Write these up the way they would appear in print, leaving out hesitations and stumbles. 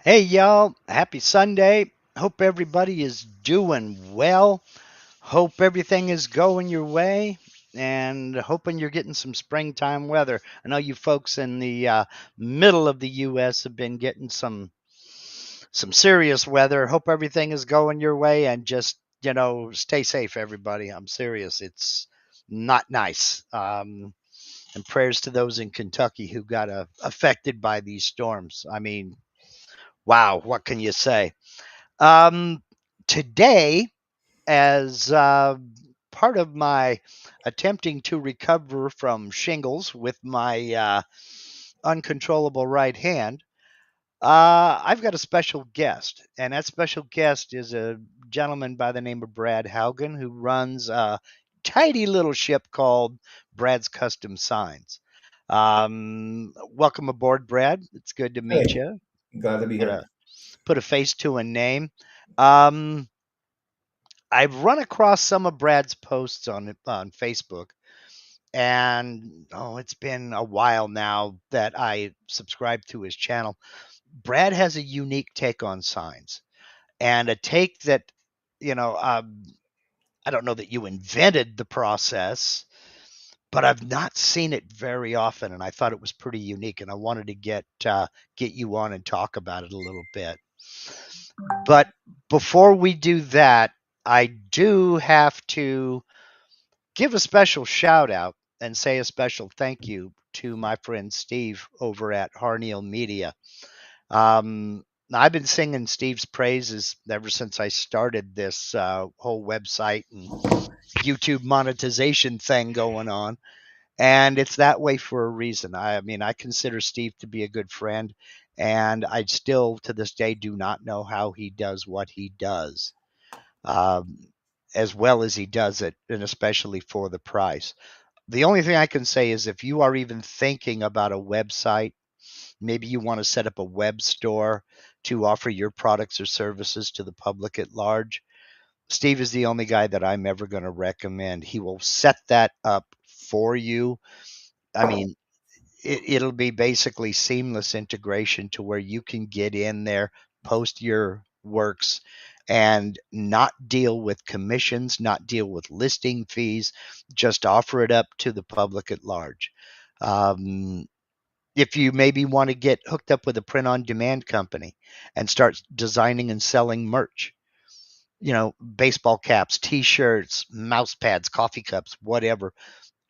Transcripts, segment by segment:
Hey, y'all. Happy Sunday. Hope everybody is doing well. Hope everything is going your way and hoping you're getting some springtime weather. I know you folks in the middle of the U.S. have been getting some serious weather. Hope everything is going your way and just, stay safe, everybody. I'm serious. It's not nice. And prayers to those in Kentucky who got affected by these storms. I mean, wow, what can you say? Um, Today, as part of my attempting to recover from shingles with my uncontrollable right hand, I've got a special guest, and that special guest is a gentleman by the name of Brad Haugen, who runs a tidy little ship called Brad's Custom Signs. Welcome aboard, Brad. It's good to meet Hey, you. glad to be Put here. put a face to a name. Um, I've run across some of Brad's posts on Facebook, and it's been a while now that I subscribed to his channel. Brad has a unique take on signs, and a take that you know. I don't know that you invented the process, but I've not seen it very often, and I thought it was pretty unique, and I wanted to get you on and talk about it a little bit. But before we do that, I do have to give a special shout out and say a special thank you to my friend Steve over at Harneal Media. I've been singing Steve's praises ever since I started this whole website and YouTube monetization thing going on. And it's that way for a reason. I mean, I consider Steve to be a good friend, and I still, to this day, do not know how he does what he does, um, as well as he does it, and especially for the price. The only thing I can say is if you are even thinking about a website, maybe you want to set up a web store to offer your products or services to the public at large, Steve is the only guy that I'm ever going to recommend. He will set that up for you. I mean, it'll be basically seamless integration to where you can get in there, post your works, and not deal with commissions, not deal with listing fees, just offer it up to the public at large. Um, if you maybe want to get hooked up with a print on demand company and start designing and selling merch, baseball caps, t-shirts, mouse pads, coffee cups, whatever,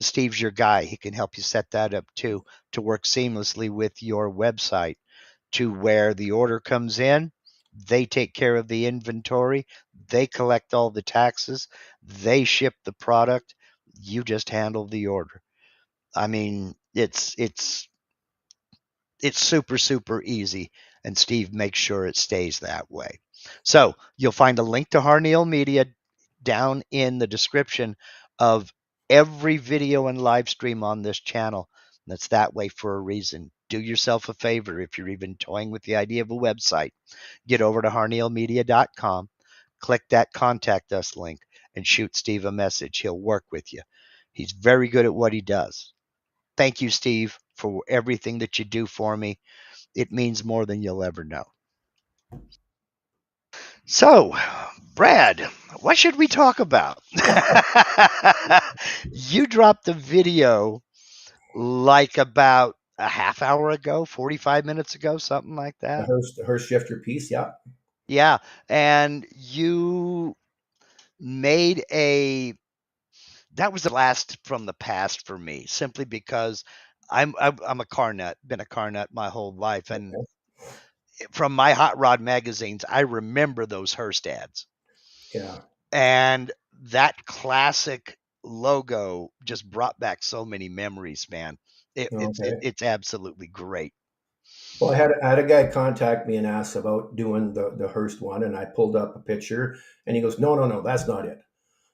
Steve's your guy. He can help you set that up too to work seamlessly with your website to where the order comes in. They take care of the inventory. They collect all the taxes. They ship the product. You just handle the order. I mean, it's super super easy, and Steve makes sure it stays that way. So you'll find a link to Harneal Media down in the description of every video and live stream on this channel. That's that way for a reason. Do yourself a favor if you're even toying with the idea of a website. Get over to harnealmedia.com, click that contact us link, and shoot Steve a message. He'll work with you. He's very good at what he does. Thank you, Steve, for everything that you do for me. It means more than you'll ever know. So, Brad, what should we talk about? You dropped a video like about a half hour ago, 45 minutes ago, something like The that. Hearst shifter piece, yeah. Yeah. And you made that was the blast from the past for me, simply because I'm a car nut, been a car nut my whole life. And Okay. from my hot rod magazines, I remember those Hearst ads. Yeah. And that classic logo just brought back so many memories, man. Okay. It's absolutely great. Well, I had a guy contact me and ask about doing the Hearst one, and I pulled up a picture, and he goes, "No, no, no, that's not it."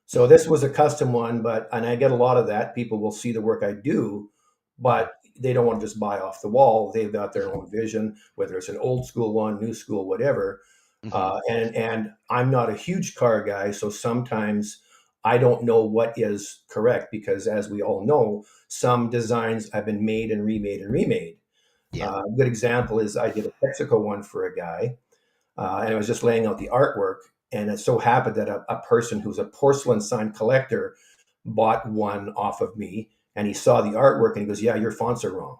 So Mhm. this was a custom one, and I get a lot of that. People will see the work I do, Mhm. but they don't want to just buy off the wall. They've got their own vision, whether it's an old school one, new school, whatever. Mhm. And I'm not a huge car guy, so sometimes I don't know what is correct because, as we all know, some designs have been made and remade and remade. Yeah. A good example is I did a Texaco one for a guy, and I was just laying out the artwork. And it so happened that a person who's a porcelain sign collector bought one off of me, and he saw the artwork and he goes, "Yeah, your fonts are wrong."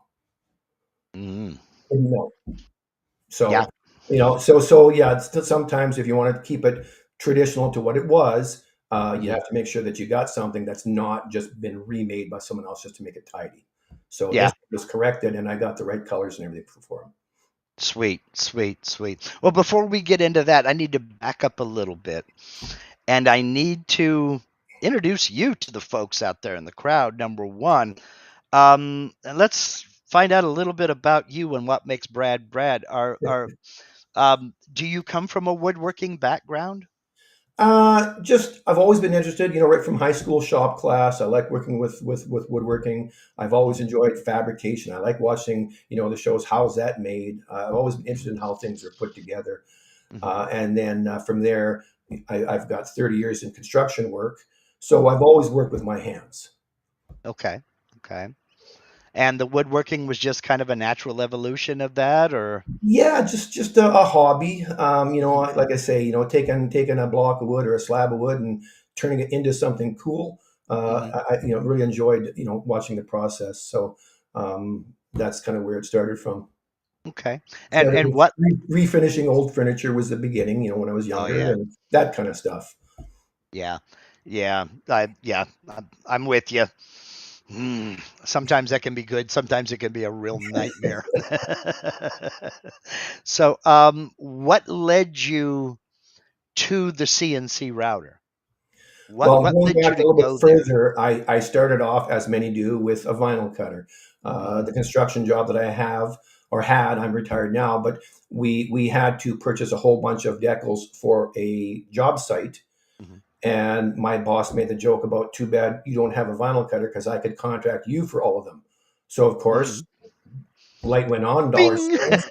Mm. Didn't know. Yeah. So, so yeah, sometimes if you want to keep it traditional to what it was, you Hmm. have to make sure that you got something that's not just been remade by someone else just to make it tidy. So this Yeah. was corrected, and I got the right colors and everything for him. Sweet, sweet, sweet. Well, before we get into that, I need to back up a little bit, and I need to introduce you to the folks out there in the crowd. Number one, and let's find out a little bit about you and what makes Brad Brad. Do you come from a woodworking background? Just I've always been interested, right from high school shop class. I like working with woodworking. I've always Hmm. enjoyed fabrication. I like watching, the shows. How's that made? I've always been interested in how things are put together. Hmm. And then from there, I've got 30 years in construction work. So I've always worked with my hands. Okay, okay. And the woodworking was just kind of a natural evolution of that, or? Yeah, just a hobby. Hmm. Like I say, taking a block of wood or a slab of wood and turning it into something cool. Hmm. Really enjoyed watching the process. So that's kind of where it started from. Okay. Started And with what? refinishing old furniture was the beginning. When I was Oh younger yeah, and that kind of stuff. yeah, I'm with you. Sometimes that can be good. Sometimes it can be a real nightmare. So, what led you to the CNC router? Well, What going led you back a to little bit go there? further, I started off, as many do, with a vinyl cutter. Hmm. The construction job that I have or had, I'm retired now, but we had to purchase a whole bunch of decals for a job site. Hmm. And my boss made the joke about, too bad you don't have a vinyl cutter because I could contract you for all of them. So, of Hmm. course, light went on, dollar Bing. signs.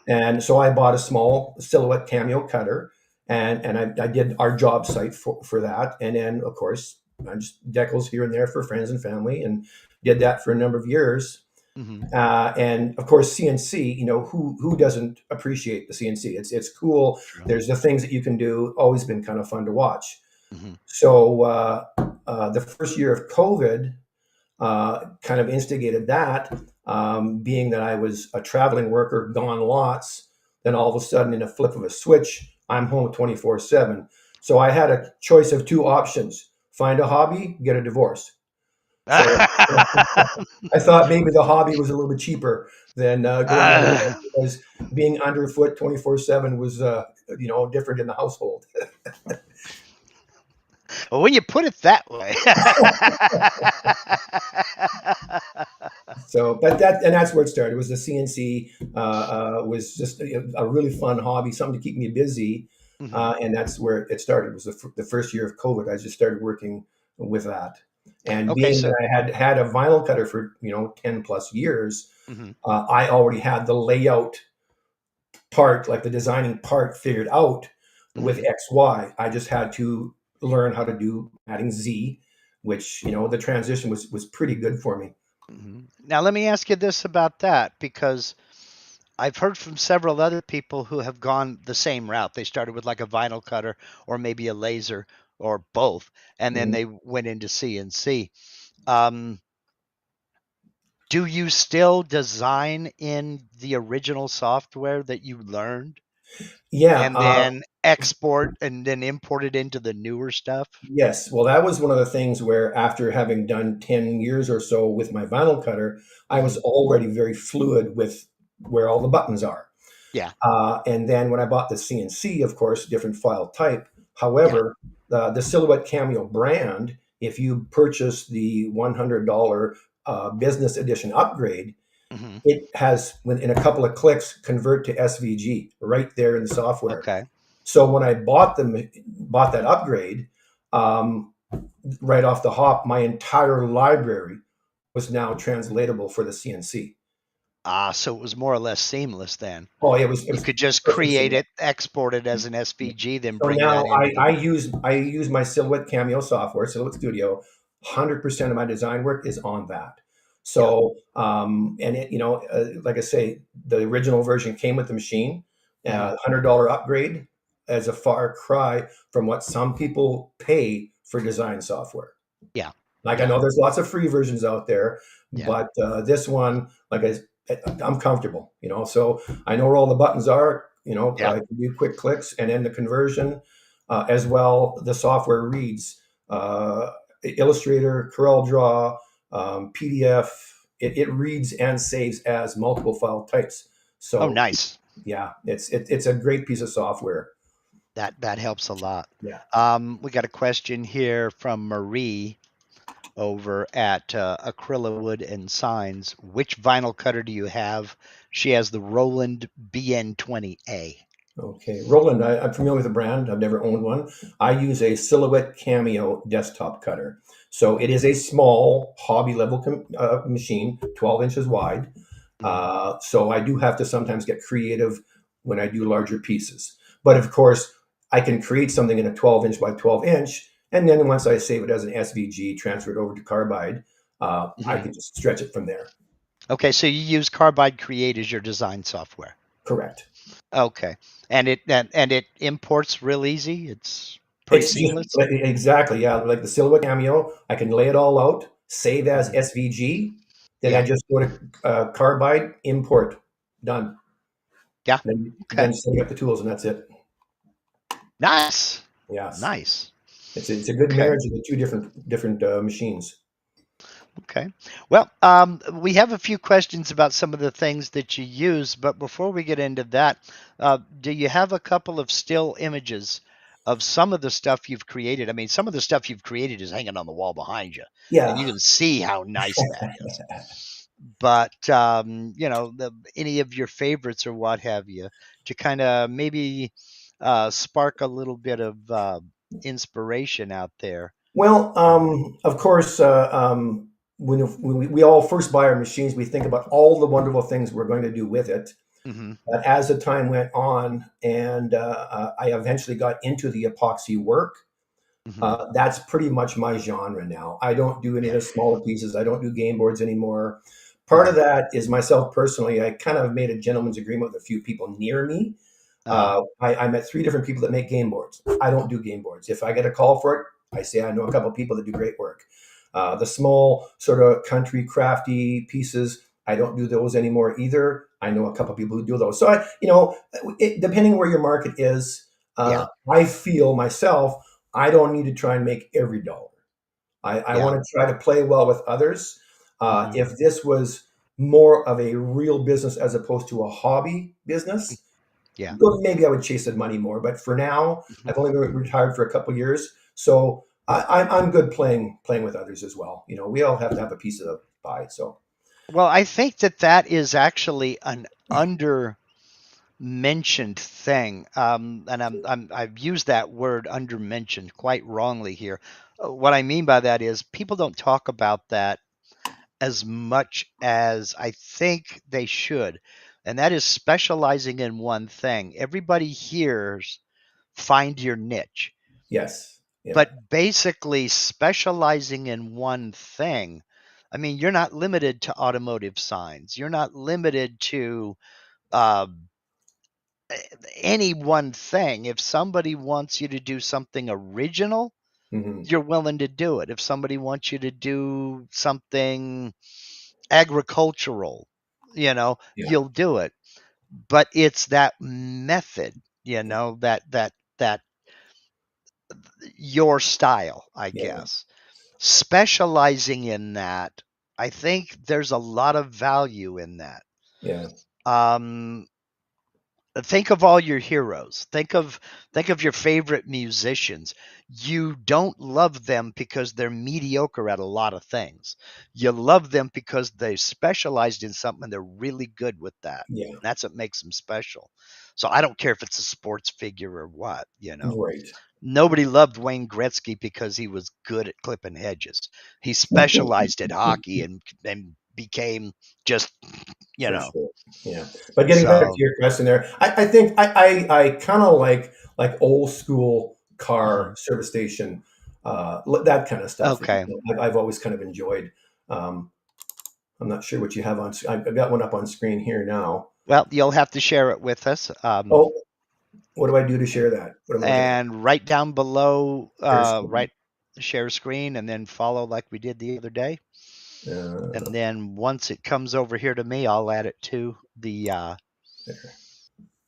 And so I bought a small silhouette cameo cutter, and I did our job site for that. And then, of course, I just decals here and there for friends and family, and did that for a number of years. Hmm. And of course, CNC. Who doesn't appreciate the CNC? It's cool. True. There's the things that you can do. Always been kind of fun to watch. Hmm. So the first year of COVID kind of instigated that, being that I was a traveling worker, gone lots. Then all of a sudden, in a flip of a switch, I'm home 24/7. So I had a choice of two options: find a hobby, get a divorce. So I thought maybe the hobby was a little bit cheaper than going to divorce, because being underfoot 24/7 was, different in the household. Well, when you put it that way. So, but that's where it started. It was the CNC, was just a really fun hobby, something to keep me busy, Hmm. and that's where it started. It was the first year of COVID. I just started working with that, and Okay, being that so. I had a vinyl cutter for 10 plus years, Mhm. I already had the layout part, like the designing part, figured out with Mhm. XY. I just had to learn how to do adding Z, which the transition was pretty good for me. Mhm. Now let me ask you this about that, because I've heard from several other people who have gone the same route. They started with like a vinyl cutter or maybe a laser or both, and then Mhm. they went into CNC. Um, do you still design in the original software that you learned Yeah, and then export and then import it into the newer stuff? yes. Well, that was one of the things where, after having done 10 years or so with my vinyl cutter, I was Hmm. already very fluid with where all the buttons are. Yeah, And then when I bought the CNC, of course, different file type. yeah. However, the Silhouette Cameo brand, if you purchase the $100 business edition upgrade, Hmm. it has, within a couple of clicks, convert to SVG right there in the software. Okay. So when I bought that upgrade, um, right off the hop, my entire library was now translatable for the CNC. Ah, so it was more or less seamless then. Oh, it You was could just perfect create signal. it, export it as an SVG, then So bring now that into the. I use my Silhouette Cameo software, Silhouette Studio. 100% of my design work is on that. Yeah. So, and it, like I say, the original version came with the machine. Hmm. $100 upgrade as a far cry from what some people pay for design software. Yeah. Like I Yeah. know there's lots of free versions out there, Yeah. but this one, I'm comfortable, so I know where all the buttons are. Yeah. I can do quick clicks, and then the conversion as well. The software reads Illustrator, CorelDRAW, PDF. It reads and saves as multiple file types. Oh, So nice. yeah, it's a great piece of software. That helps a lot. Yeah. We got a question here from Marie over at Acrylawood and Signs. Which vinyl cutter do you have? She has the Roland BN20A. Okay, Roland, I'm familiar with the brand. I've never owned one. I use a Silhouette Cameo desktop cutter. So it is a small hobby level machine, 12 inches wide. Mhm. So I do have to sometimes get creative when I do larger pieces. But of course, I can create something in a 12-inch by 12-inch. And then once I save it as an SVG, transfer it over to Carbide, I Mhm. can just stretch it from there. Okay, so you use Carbide Create as your design software. Correct. Okay, and it imports real easy. It's pretty It's just seamless. exactly, yeah, like the Silhouette Cameo. I can lay it all out, save as Mhm. SVG, then I Yeah, just go to Carbide, import, done. yeah. Then Okay, setting up the tools, and that's it. nice, Yes, nice. it's a good Okay. marriage of the two different machines. Okay. Well, we have a few questions about some of the things that you use, but before we get into that, do you have a couple of still images of some of the stuff you've created? I mean, some of the stuff you've created is hanging on the wall behind you, and you Yeah. can see how nice that is. But any of your favorites or what have you, to kind of maybe spark a little bit of inspiration out there. Well, Um, of course, when we all first buy our machines, we think about all the wonderful things we're going to do with it. mhm. But as the time went on, and I eventually got into the epoxy work, Mhm. that's pretty much my genre now. I don't do any of the smaller pieces. I don't do game boards anymore. Part of Mhm. that is myself personally. I kind of made a gentleman's agreement with a few people near me. Uh-huh. I met three different people that make game boards. I don't do game boards. If I get a call for it, I say I know a couple of people that do great work. The small sort of country crafty pieces, I don't do those anymore either. I know a couple of people who do those. So depending where your market is, Yeah. I feel myself I don't need to try and make every dollar. I Yeah. want to try to play well with others. Mhm. If this was more of a real business as opposed to a hobby business, Yeah. well, maybe I would chase the money more. But for now, Mhm. I've only been retired for a couple of years, so I'm good playing with others as well. We all have to have a piece of the pie. So Well, I think that is actually an under mentioned thing. And I've used that word under mentioned quite wrongly here. What I mean by that is people don't talk about that as much as I think they should. And that is specializing in one thing. Everybody hears find your niche, yes, yeah, but basically specializing in one thing. I mean, you're not limited to automotive signs. You're not limited to uh, any one thing. If somebody wants you to do something original, hmm, you're willing to do it. If somebody wants you to do something agricultural, yeah, you'll do it. But it's that method, that your style, I yeah, guess. Specializing in that, I think there's a lot of value in that. yeah, Um, think of all your heroes. Think of your favorite musicians. You don't love them because they're mediocre at a lot of things. You love them because they specialized in something and they're really good with that. yeah, That's what makes them special. So I don't care if it's a sports figure or what. right. Nobody loved Wayne Gretzky because he was good at clipping hedges. He specialized at hockey and became just, you For know. sure. Yeah. But getting back to So, your question there, I think I kind of like old school car mhm. service station, that kind of stuff. Okay. I've always kind of enjoyed. Um, I'm not sure what you have on. I've got one up on screen here now. Well, you'll have to share it with us. Oh, what do I do to share that? What am I looking at? And right down below, Share screen. right, share screen, and then follow like we did the other day. And Uh, then once it comes over here to me, I'll add it to the. there.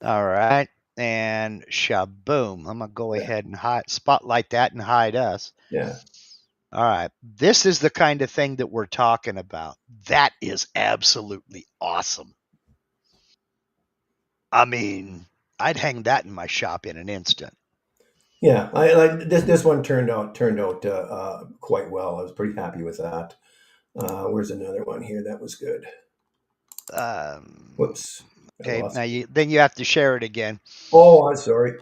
All right, and shaboom! I'm gonna go Yeah. ahead and spotlight that and hide us. Yeah. All right, this is the kind of thing that we're talking about. That is absolutely awesome. I mean, I'd hang that in my shop in an instant. Yeah. I like this one turned out quite well. I was pretty happy with that. Where's another one here that was good? Um, Whoops. I okay, lost. now you have to share it again. Oh, I'm sorry.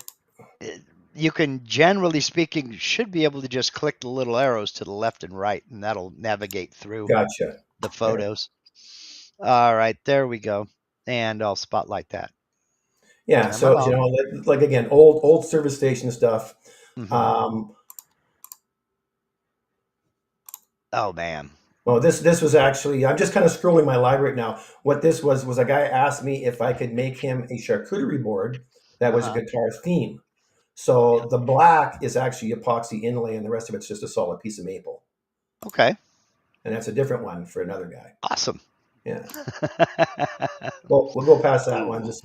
You can, generally speaking, should be able to just click the little arrows to the left and right, and that'll navigate through Gotcha. the There. photos. All right, there we go. And I'll spotlight that. Yeah. Come So along. like again, old service station stuff. Hmm. Um, Oh man. well, this was actually, I'm just kind of scrolling my library now. What this was a guy asked me if I could make him a charcuterie board that was a Uh-huh. guitar theme. So the black is actually epoxy inlay, and the rest of it's just a solid piece of maple. Okay. And that's a different one for another guy. Awesome. Yeah. Well, we'll go past that one. Ooh. Just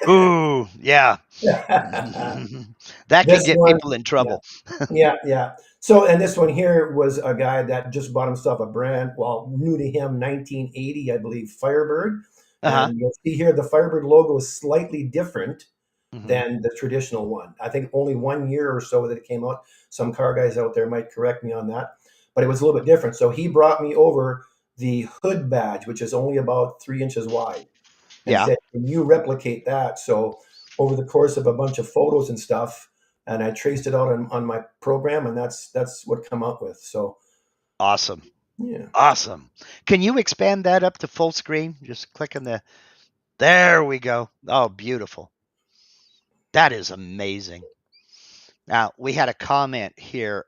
Ooh, yeah. know. That could This get one, people in yeah. trouble. Yeah. So, and this one here was a guy that just bought himself a brand, well, new to him, 1980, I believe, Firebird. Uh-huh. And you'll see here the Firebird logo is slightly different Hmm. than the traditional one. I think only 1 year or so that it came out. Some car guys out there might correct me on that, but it was a little bit different. So he brought me over the hood badge, which is only about 3 inches wide, and Yeah. said, "Can you replicate that?" So over the course of a bunch of photos and stuff, and I traced it out on my program, and that's what come up with. So Awesome. yeah. Awesome. Can you expand that up to full screen? Just clicking the. There we go. Oh, beautiful. That is amazing. Now, we had a comment here.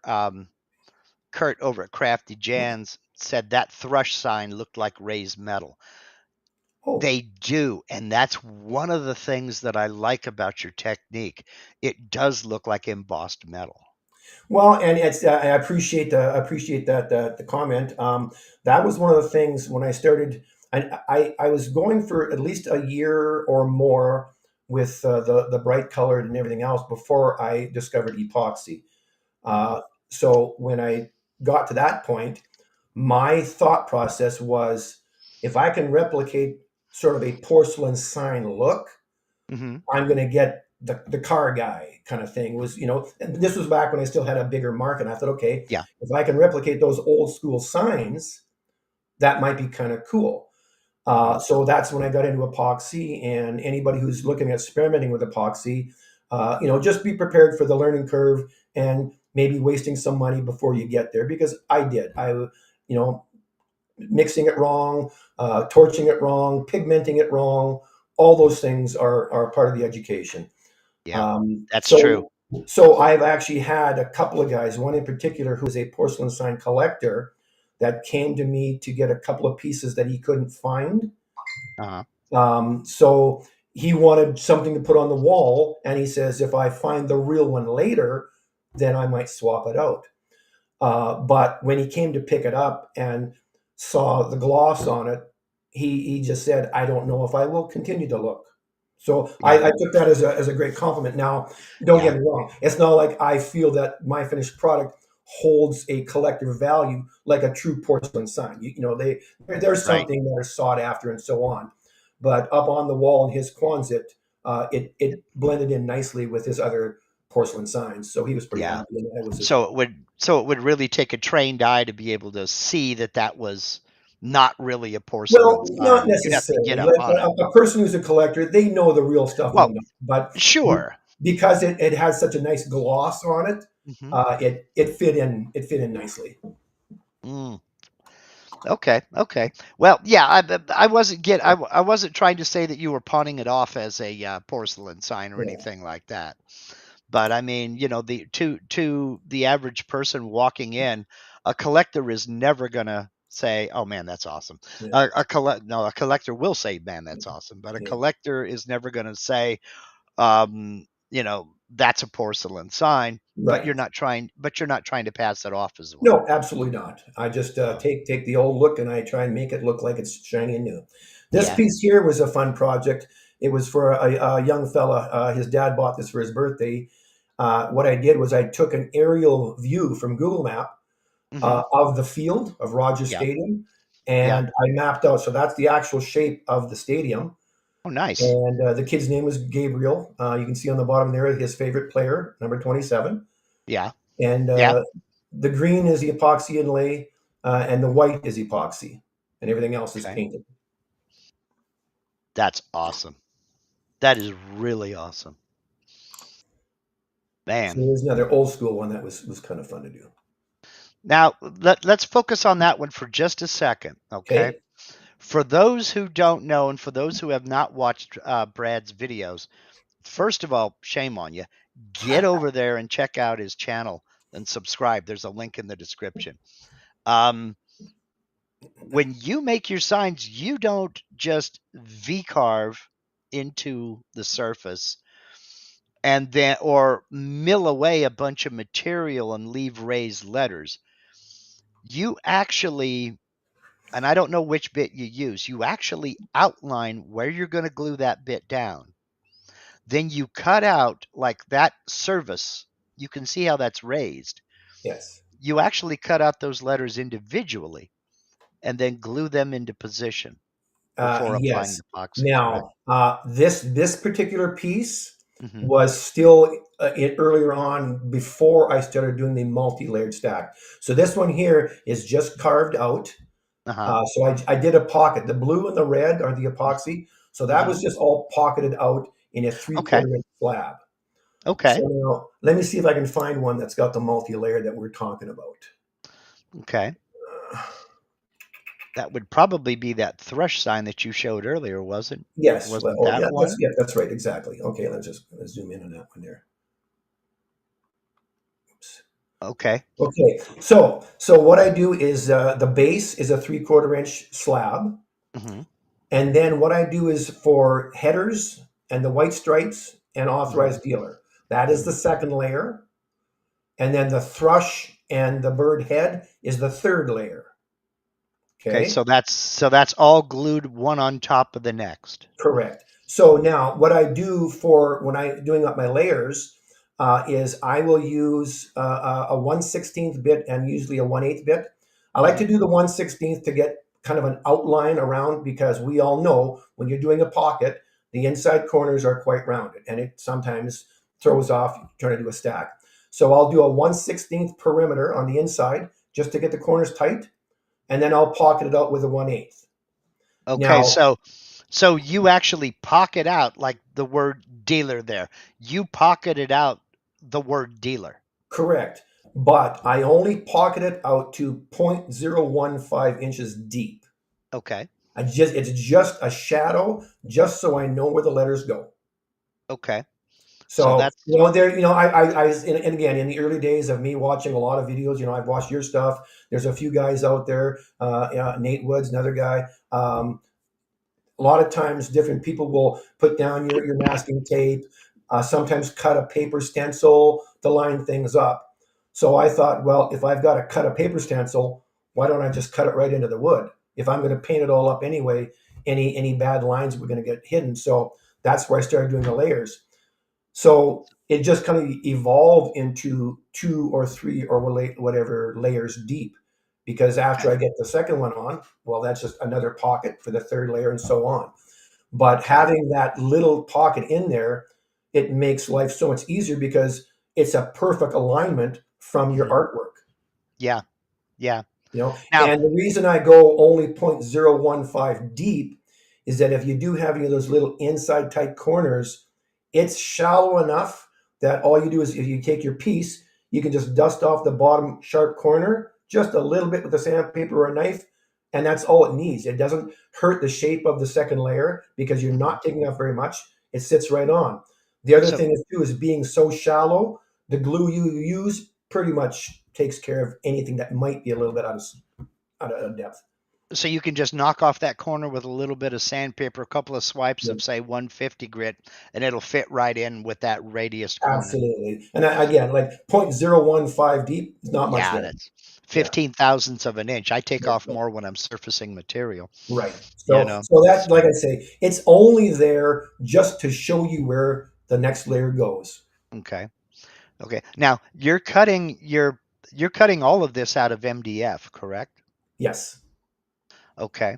Kurt over at Crafty Jan's said that thrush sign looked like raised metal. Oh, They do, and that's one of the things that I like about your technique. It does look like embossed metal. well, and it's I appreciate that the comment. That was one of the things when I started. I was going for at least a year or more with the bright colored and everything else before I discovered epoxy. Mhm. Uh, so when I got to that point, my thought process was, if I can replicate sort of a porcelain sign look, Mhm. I'm going to get the car guy kind of thing. Was, and this was back when I still had a bigger market. I thought, okay, Yeah. if I can replicate those old school signs, that might be kind of cool. Mhm. So that's when I got into epoxy. And anybody who's looking at experimenting with epoxy, just be prepared for the learning curve and maybe wasting some money before you get there, because I did. Mixing it wrong, torching it wrong, pigmenting it wrong. All those things are part of the education. Yeah. Um, That's true. so, so I've actually had a couple of guys, one in particular who is a porcelain sign collector, that came to me to get a couple of pieces that he couldn't find. Uh-huh. So he wanted something to put on the wall, and he says, if I find the real one later, then I might swap it out. But when he came to pick it up and saw the gloss on it, he just said, I don't know if I will continue to look. So Yeah. I took that as a great compliment. Now, don't Yeah. get me wrong. It's not like I feel that my finished product holds a collective value like a true porcelain sign. There's Right. something that is sought after and so on. But up on the wall in his Quonset, it blended in nicely with his other porcelain signs. So he was pretty Yeah. happy, and I was as So well. it would really take a trained eye to be able to see that that was not really a porcelain Well, not sign. You'd have to get necessarily. up Like on it. a person who's a collector, they know the real stuff and the Well, not. But sure. because it has such a nice gloss on it, Hmm. it fit in. It fit in nicely. Mm. Okay. Okay. Well, yeah. I wasn't I wasn't trying to say that you were pawning it off as a porcelain sign or Yeah. anything like that. But I mean, the to the average person walking in, a collector is never gonna say, "Oh man, that's awesome." Yeah, A collector will say, "Man, that's awesome," but a yeah, collector is never going to say, "That's a porcelain sign." But right. you're not trying to pass it off as one. No, absolutely not. I just So take the old look and I try and make it look like it's shiny and new. This yeah. piece here was a fun project. It was for a young fella. His dad bought this for his birthday. What I did was I took an aerial view from Google Map Hmm. of the field of Rogers Yeah. Stadium, Yeah. and I mapped out. So that's the actual shape of the stadium. Oh, nice. And the kid's name was Gabriel. You can see on the bottom there his favorite player, number 27. Yeah. And Yeah. the green is the epoxy inlay, and the white is epoxy, and everything else is Okay. painted. That's awesome. That is really awesome, So man. there's another old school one that was kind of fun to do. Now let's focus on that one for just a second, okay? Okay. For those who don't know, and for those who have not watched Brad's videos, first of all, shame on you. Get over there and check out his channel and subscribe. There's a link in the description. Um, when you make your signs, you don't just V carve into the surface and then or mill away a bunch of material and leave raised letters. You actually, and I don't know which bit you use, you actually outline where you're going to glue that bit down. Then you cut out like that service. You can see how that's raised. Yes. You actually cut out those letters individually and then glue them into position before applying Yes. the epoxy, correct? Now, this particular piece Hmm. was still earlier on before I started doing the multi-layered stack. So this one here is just carved out. Uh-huh. So I did a pocket. The blue and the red are the epoxy. So that Hmm. was just all pocketed out in a three Okay. quarter inch slab. So Okay. now let me see if I can find one that's got the multi-layer that we're talking about. Okay. That would probably be that thrush sign that you showed earlier, wasn't? Yes. Well, Wasn't oh, that yeah, one? that's right. Exactly. Okay. Let's zoom in on that one there. Oops. Okay. Okay. So what I do is the base is a three-quarter inch slab. Hmm. And then what I do is for headers and the white stripes and Hmm. authorized dealer. That is Hmm. the second layer. And then the thrush and the bird head is the third layer. Okay, Okay. so that's all glued one on top of the next. Correct. So now, what I do for when I'm doing up my layers is I will use a 1/16 bit and usually a 1/8 bit. I like Hmm. to do the 1/16 to get kind of an outline around because we all know when you're doing a pocket, the inside corners are quite rounded and it sometimes throws off trying to do a stack. So I'll do a 1/16 perimeter on the inside just to get the corners tight, and then I'll pocket it out with a 1/8. Okay, Now, so you actually pocket out like the word dealer there. You pocketed out the word dealer. correct. But I only pocket it out to 0.015 inches deep. Okay. It's just a shadow, just so I know where the letters go. Okay. So So, that's and again, in the early days of me watching a lot of videos, I've watched your stuff. There's a few guys out there, Nate Woods, another guy. A lot of times different people will put down your masking tape, sometimes cut a paper stencil to line things up. So I thought, well, if I've got to cut a paper stencil, why don't I just cut it right into the wood? If I'm going to paint it all up anyway, any bad lines were going to get hidden. So that's where I started doing the layers. So it just kind of evolved into two or three or whatever layers deep. Because after okay. I get the second one on, well, that's just another pocket for the third layer and so on. But Okay. having that little pocket in there, it makes life so much easier because it's a perfect alignment from your Hmm. artwork. Yeah. Yeah. You know, Now, and the reason I go only 0.015 deep is that if you do have any of those little inside tight corners, it's shallow enough that all you do is if you take your piece, you can just dust off the bottom sharp corner just a little bit with a sandpaper or a knife, and that's all it needs. It doesn't hurt the shape of the second layer because you're mhm. not taking off very much. It sits right on. The other So thing is too is being so shallow, the glue you use pretty much takes care of anything that might be a little bit out of at a depth. So you can just knock off that corner with a little bit of sandpaper, a couple of swipes Yeah, of say 150 grit, and it'll fit right in with that radius corner. absolutely. And again, like 0.015 deep is not much Yeah, there. that's Yeah. 15 thousandths of an inch. I take There off you go. more when I'm surfacing material, Right. you So know. so that, like So I say, it's only there just to show you where the next layer goes. okay. Okay. Now you're cutting all of this out of MDF, correct? Yes. Okay.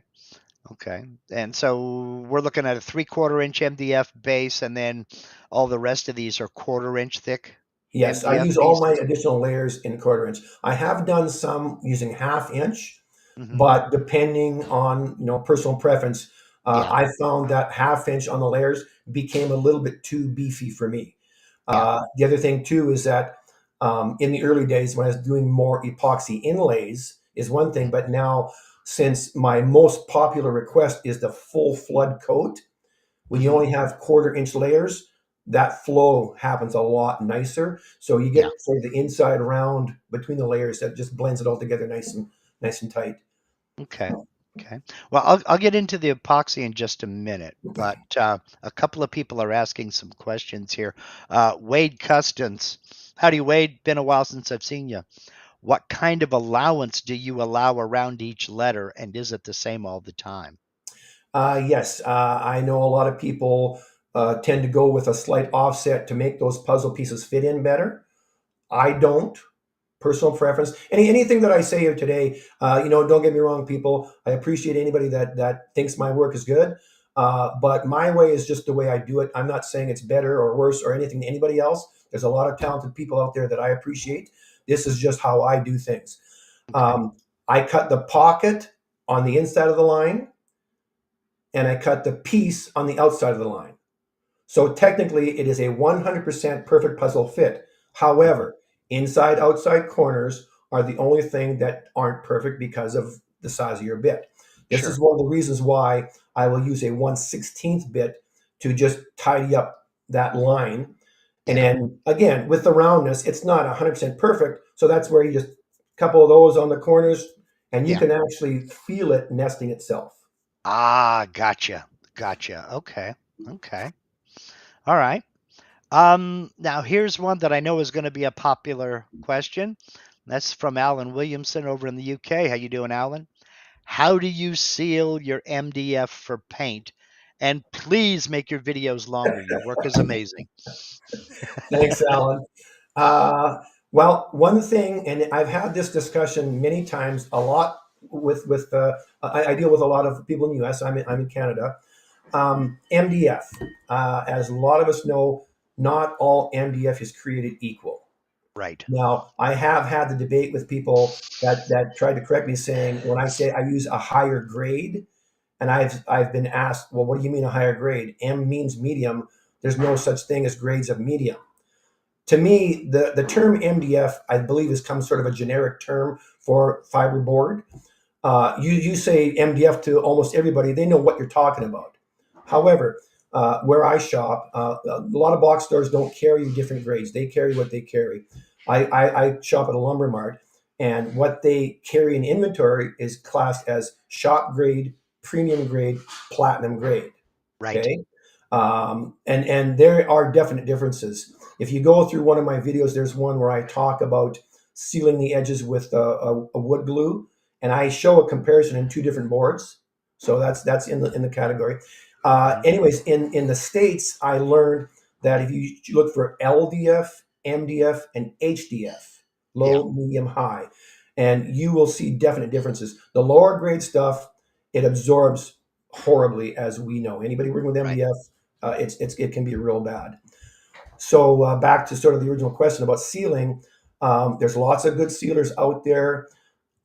Okay. And so we're looking at a 3/4 inch MDF base, and then all the rest of these are 1/4 inch thick Yes, I MDF use all my pieces. additional layers in 1/4 inch. I have done some using 1/2 inch, Hmm. but depending on personal preference, Yeah. I found that 1/2 inch on the layers became a little bit too beefy for me. Yeah. The other thing too is that in the early days when I was doing more epoxy inlays is one thing, Mhm. but now since my most popular request is the full flood coat, when you Mhm. only have 1/4 inch layers, that flow happens a lot nicer. So you Yeah. get sort of the inside round between the layers that just blends it all together nice and tight. Okay. Okay. Well, I'll get into the epoxy in just a minute, but a couple of people are asking some questions here. Wade Custance, howdy, Wade. Been a while since I've seen you. What kind of allowance do you allow around each letter, and is it the same all the time? Yes, I know a lot of people tend to go with a slight offset to make those puzzle pieces fit in better. I don't. Personal preference. Anything that I say here today, don't get me wrong, people. I appreciate anybody that thinks my work is good. But my way is just the way I do it. I'm not saying it's better or worse or anything to anybody else. There's a lot of talented people out there that I appreciate. This is just how I do things. Okay. Um, I cut the pocket on the inside of the line, and I cut the piece on the outside of the line. So technically, it is a 100% perfect puzzle fit. Hmm. However, inside outside corners are the only thing that aren't perfect because of the size of your bit. This is Sure. one of the reasons why I will use a 1/16th bit to just tidy up that line. And Yeah. then again, with the roundness, it's not 100% perfect. So that's where you just couple of those on the corners and you Yeah. can actually feel it nesting itself. Ah, gotcha. Gotcha. Okay. Okay. All right. Now here's one that I know is going to be a popular question. That's from Alan Williamson over in the UK. How you doing, Alan? How do you seal your MDF for paint? And please make your videos longer. Your work is amazing. Thanks, Alan. Uh, well, one thing, and I've had this discussion many times, a lot with I deal with a lot of people in the U.S. I'm in Canada. MDF, as a lot of us know, not all MDF is created equal. Right. Now, I have had the debate with people that tried to correct me, saying when I say I use a higher grade, and I've been asked, well, what do you mean a higher grade? M means medium. There's no such thing as grades of medium. To me, the term MDF, I believe, has come sort of a generic term for fiberboard. You say MDF to almost everybody, they know what you're talking about. However, where I shop, a lot of box stores don't carry different grades. They carry what they carry. I shop at a lumber mart, and what they carry in inventory is classed as shop grade, premium grade, platinum grade. Right. Okay, and there are definite differences. If you go through one of my videos, there's one where I talk about sealing the edges with a wood glue, and I show a comparison in two different boards. So that's in the category. Hmm. Anyways, in the states, I learned that if you look for LDF, MDF, and HDF, Yeah. low, medium, high, and you will see definite differences. The lower grade stuff, it absorbs horribly, as we know. Anybody working with Right. MDF, it can be real bad. So back to sort of the original question about sealing, there's lots of good sealers out there.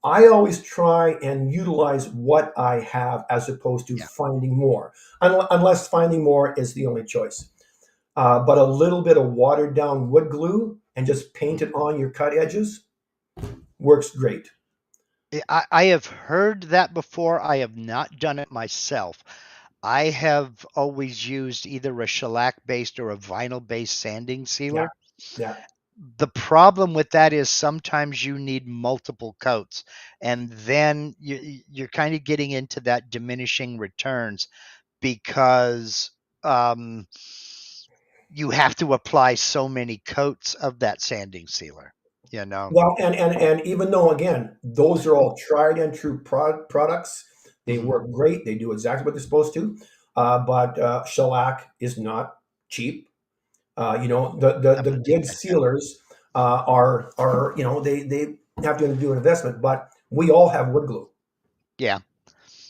I always try and utilize what I have as opposed to Yeah. finding more, unless finding more is the only choice. But a little bit of watered down wood glue and just paint it Mhm. on your cut edges works great. I have heard that before. I have not done it myself. I have always used either a shellac based or a vinyl based sanding Yeah, sealer. yeah. The problem with that is sometimes you need multiple coats, and then you're kind of getting into that diminishing returns because um, you have to apply so many coats of that sanding sealer, you know. Well, and even though again, those are all tried and true products, they Hmm. work great. They do exactly what they're supposed to. But shellac is not cheap. You know, I'm the going to take good that down. sealers are you know they have to do an investment, but we all have wood glue. Yeah,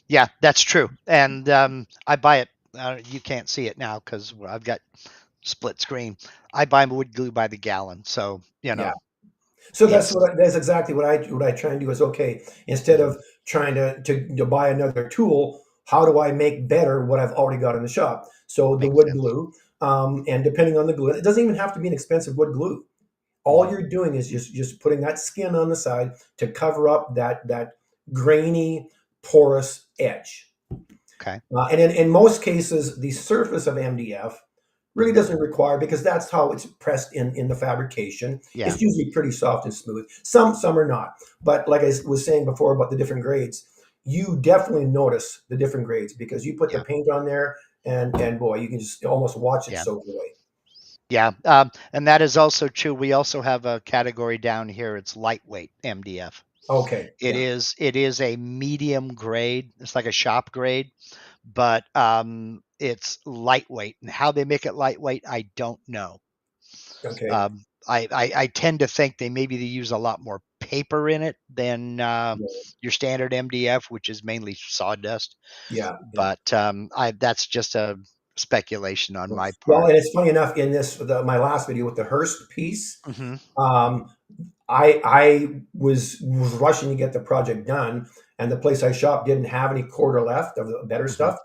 yeah, that's true. And I buy it. You can't see it now because I've got split screen. I buy wood glue by the gallon, so Yeah. So it's that's exactly what I try and do is okay, instead mhm, of trying to buy another tool, how do I make better what I've already got in the shop? So the makes wood sense. glue, and depending on the glue, it doesn't even have to be an expensive wood glue. All Hmm. you're doing is just putting that skin on the side to cover up that grainy, porous edge. Okay. And in most cases, the surface of MDF really Hmm. doesn't require, because that's how it's pressed in the fabrication. Yeah. It's usually pretty soft and smooth. Some are not, but like I was saying before about the different grades, you definitely notice the different grades because you put the Yeah. paint on there, and boy, you can just almost watch it Yeah. soak away. Yeah. And that is also true. We also have a category down here. It's lightweight MDF. Okay, yeah, It is a medium grade. It's like a shop grade, but it's lightweight. And how they make it lightweight, I don't know. okay, I tend to think they use a lot more paper in it than yeah, your standard MDF, which is mainly sawdust. yeah, yeah. But I that's just a speculation on my Well, part. and it's funny enough in my last video with the Hearst piece. Hmm. Um, I was rushing to get the project done, and the place I shopped didn't have any quarter left of the better Hmm. stuff.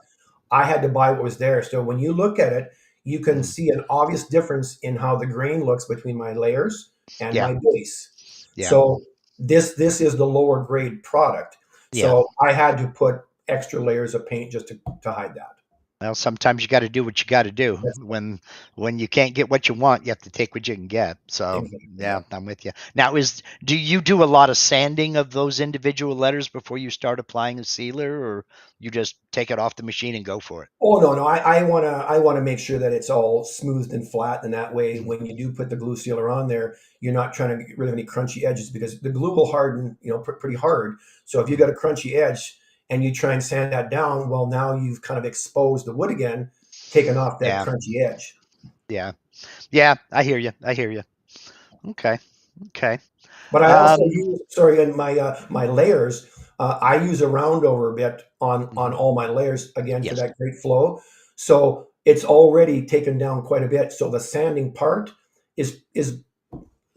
I had to buy what was there. So when you look at it, you can Hmm. see an obvious difference in how the grain looks between my layers and Yeah, my base. yeah, So this is the lower grade product. yeah. So I had to put extra layers of paint just to hide that. Well, sometimes you got to do what you got to do. That's When you can't get what you want, you have to take what you can get. So exactly, yeah, yeah. I'm with you. Now, is do you do a lot of sanding of those individual letters before you start applying a sealer, or you just take it off the machine and go for it? Oh no, no. I wanna make sure that it's all smoothed and flat, and that way, Mhm. when you do put the glue sealer on there, you're not trying to get rid of any crunchy edges because the glue will harden, you know, pretty hard. So if you Mhm. got a crunchy edge and you try and sand that down, well, now you've kind of exposed the wood again, taking off that Yeah, crunchy edge. yeah, yeah. I hear you. I hear you. Okay, okay. But I also Um, use, sorry, in my layers, I use a round over bit on mhm. all my layers again for Yes. that great flow. So it's already taken down quite a bit. So the sanding part is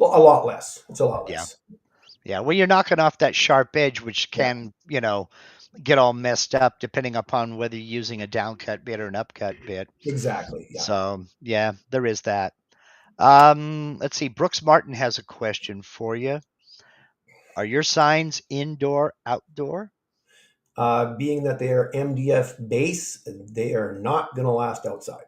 a lot less. It's a lot Yeah. less. Yeah. Well, you're knocking off that sharp edge, which Yeah, can, get all messed up depending upon whether you're using a downcut bit or an upcut bit. exactly. Yeah. So, yeah, there is that. Let's see. Brooks Martin has a question for you. Are your signs indoor, outdoor? Being that they are MDF base, they are not going to last outside.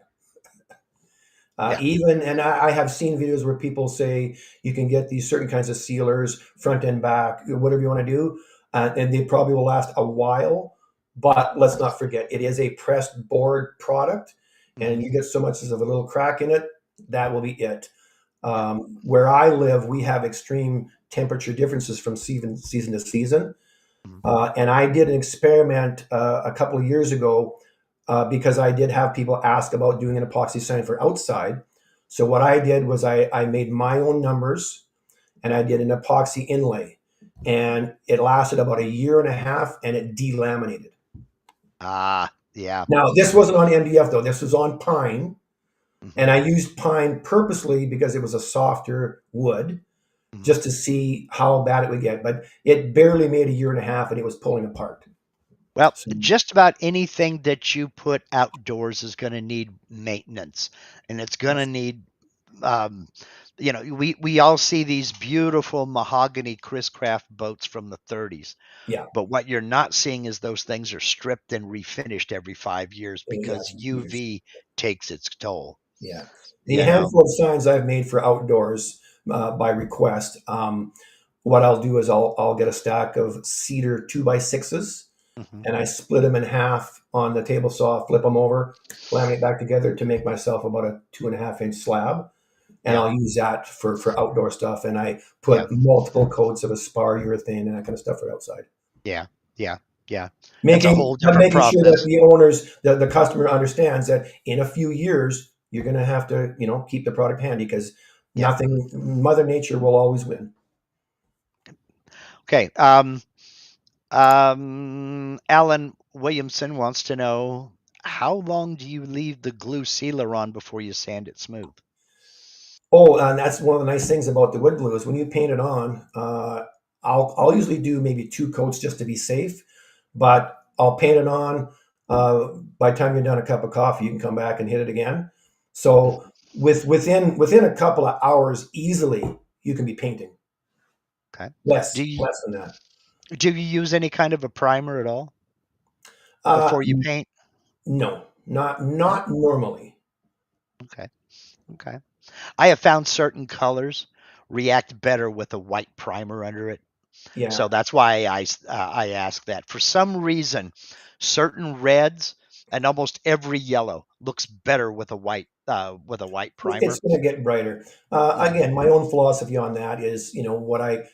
Yeah. Even, and I have seen videos where people say you can get these certain kinds of sealers, front and back, whatever you want to do, and they probably will last a while. But let's not forget, it is a pressed board product, and Hmm. you get so much as of a little crack in it, that will be it. Yeah. Where I live, we have extreme temperature differences from season to season. Mhm. And I did an experiment a couple of years ago because I did have people ask about doing an epoxy sign for outside. So what I did was I made my own numbers and I did an epoxy inlay. And it lasted about a year and a half and it delaminated. Ah, yeah. Now, this wasn't on MDF though, this was on pine. Hmm. And I used pine purposely because it was a softer wood Hmm. just to see how bad it would get. But it barely made a year and a half and it was pulling apart. Well, So, just about anything that you put outdoors is going to need maintenance, and it's going to need um, we all see these beautiful mahogany Chris Craft boats from the 30s, yeah. but what you're not seeing is those things are stripped and refinished every 5 years because Yes, years. UV takes its toll. Yeah. The You know, handful of signs I've made for outdoors, by request. What I'll do is I'll get a stack of cedar 2x6s, Hmm. and I split them in half on the table saw, flip them over, laminate back together to make myself about a 2.5 inch slab. And Yeah. I'll use that for outdoor stuff. And I Yeah. put multiple coats of Aspar urethane and that kind of stuff for outside. Yeah. Yeah. Yeah. That's a Making whole but different making sure that process. the owners, the customer understands that in a few years you're going to have to, keep the product handy because Yep. nothing, Mother Nature will always win. Okay. Alan Williamson wants to know, how long do you leave the glue sealer on before you sand it smooth? Oh, and that's one of the nice things about the wood glue is when you paint it on, I'll usually do maybe 2 coats just to be safe, but I'll paint it on. By the time you're done a cup of coffee, you can come back and hit it again. Mhm. So within a couple of hours, easily you can be painting. Okay. Do Less you less than that. do you use any kind of a primer at all Uh, before you paint? no, not No? not normally. Okay. Okay. I have found certain colors react better with a white primer under it. So Yeah, that's why I ask that. For some reason, certain reds and almost every yellow looks better with a white it's primer. going to get brighter. Hmm. Again, my own philosophy on that is, what I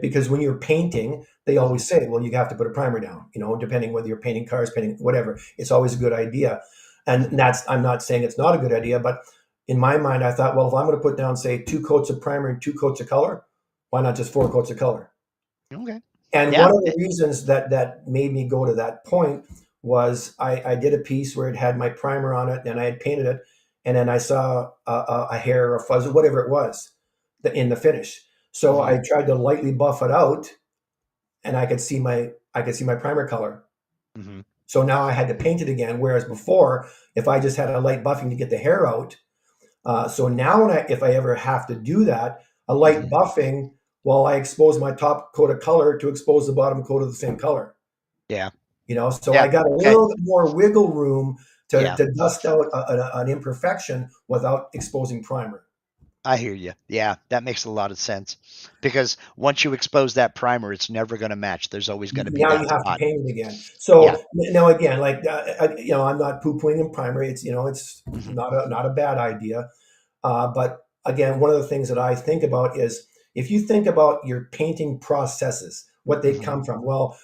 because when you're painting, they Hmm. always say, well, you have to put a primer down, depending whether you're painting cars, painting whatever. It's always a good idea. And Hmm. I'm not saying it's not a good idea, but in my mind, I thought, well, if I'm going to put down, say, 2 coats of primer and 2 coats of color, why not just 4 coats of color? Okay. And Yeah. one of the reasons that made me go to that point was I did a piece where it had my primer on it and I had painted it, and then I saw a hair or a fuzz or whatever it was in the finish. So Hmm. I tried to lightly buff it out, and I could see my primer color. Hmm. So now I had to paint it again. Whereas before, if I just had a light buffing to get the hair out, so now if I ever have to do that, a light Hmm. buffing while I expose my top coat of color to expose the bottom coat of the same color. Yeah. So Yeah. I got a Okay. little bit more wiggle room to, Yeah. to dust out an imperfection without exposing primer. I hear you. Yeah, that makes a lot of sense because once you expose that primer, it's never going to match. There's always going to be Now you that have to spot. paint it again. Yeah. So now again, like I'm not poo pooing in primer. It's Hmm. not a bad idea. But again, one of the things that I think about is if you think about your painting processes, what they Hmm. come from. Well,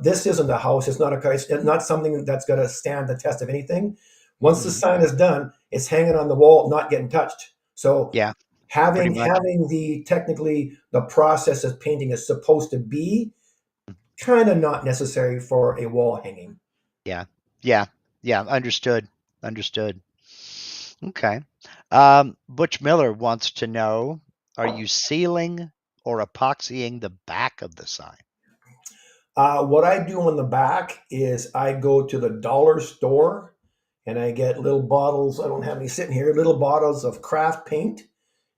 this isn't a house. It's not a car. It's not something that's going to stand the test of anything. Once the Hmm. sign is done, it's hanging on the wall, not getting touched. So Yeah. Pretty having much. having the technically the process of painting is supposed to be kind of not necessary for a wall hanging. Yeah. Yeah. Yeah. Understood. Understood. Okay. Butch Miller wants to know, are you sealing or epoxying the back of the sign? What I do on the back is I go to the dollar store and I get little bottles. I don't have any sitting here. Little bottles of craft paint,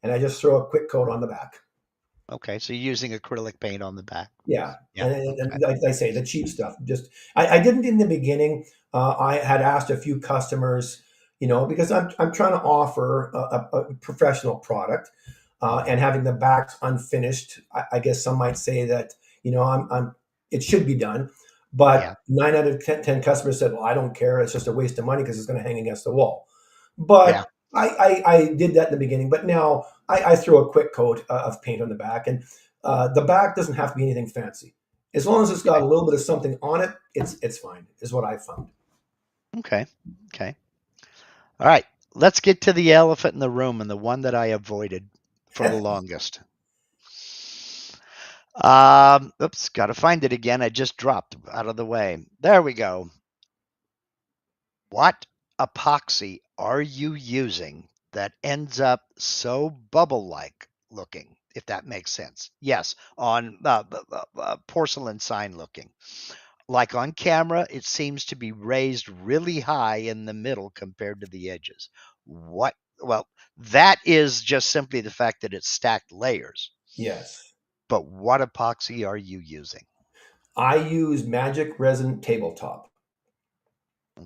and I just throw a quick coat on the back. Okay. So you're using acrylic paint on the back. Yeah, Yeah. and Okay. like I say, the cheap stuff. Just I didn't in the beginning. I had asked a few customers, because I'm trying to offer a professional product, Hmm. and having the backs unfinished. I guess some might say that I'm it should be done, Yeah. but 9 out of 10 customers said, "Well, I don't care. It's just a waste of money because it's going to hang against the wall." But Yeah. I did that in the beginning, but now I throw a quick coat of paint on the back, and the back doesn't have to be anything fancy. As long as it's got Okay. a little bit of something on it, it's fine. Is what I found. Okay. Okay. All right. Let's get to the elephant in the room and the one that I avoided for the longest. Oops, got to find it again. I just dropped out of the way. There we go. What epoxy are you using that ends up so bubble-like looking, if that makes sense? Yes, on porcelain sign looking. Like on camera, it seems to be raised really high in the middle compared to the edges. What? Well, that is just simply the fact that it's stacked layers. Yes, But what epoxy are you using? I use Magic Resin Tabletop.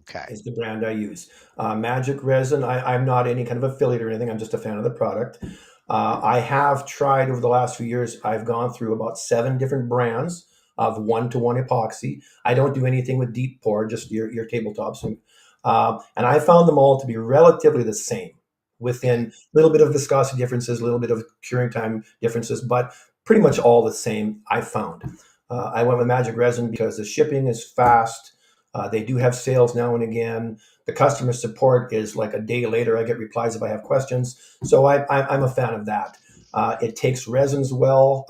Okay. Is the brand I use. Magic Resin. I'm not any kind of affiliate or anything. I'm just a fan of the product. I have tried over the last few years, I've gone through about 7 different brands of one-to-one epoxy. I don't do anything with deep pour, just your tabletops. And I found them all to be relatively the same, within a little bit of viscosity differences, a little bit of curing time differences, but pretty much all the same, I found. I went with magic resin because the shipping is fast. They do have sales now and again. The customer support is like a day later. I get replies if I have questions. So I'm a fan of that. It takes resins well.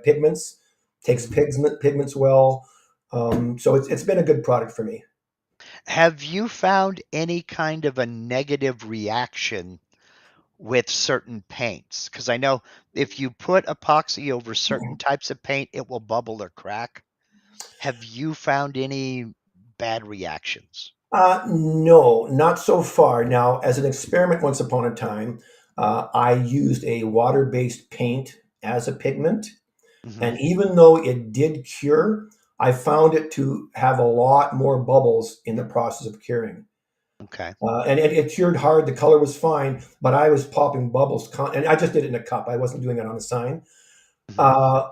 Pigments. Takes pigments well. So it's been a good product for me. Have you found any kind of a negative reaction with certain paints? Because I know if you put epoxy over certain types of paint, it will bubble or crack. Have you found any bad reactions? No, not so far. Now, as an experiment, once upon a time, I used a water-based paint as a pigment. Hmm. And even though it did cure, I found it to have a lot more bubbles in the process of curing. Okay. And it cured hard. The color was fine, but I was popping bubbles. And I just did it in a cup. I wasn't doing it on a sign. Hmm. Uh,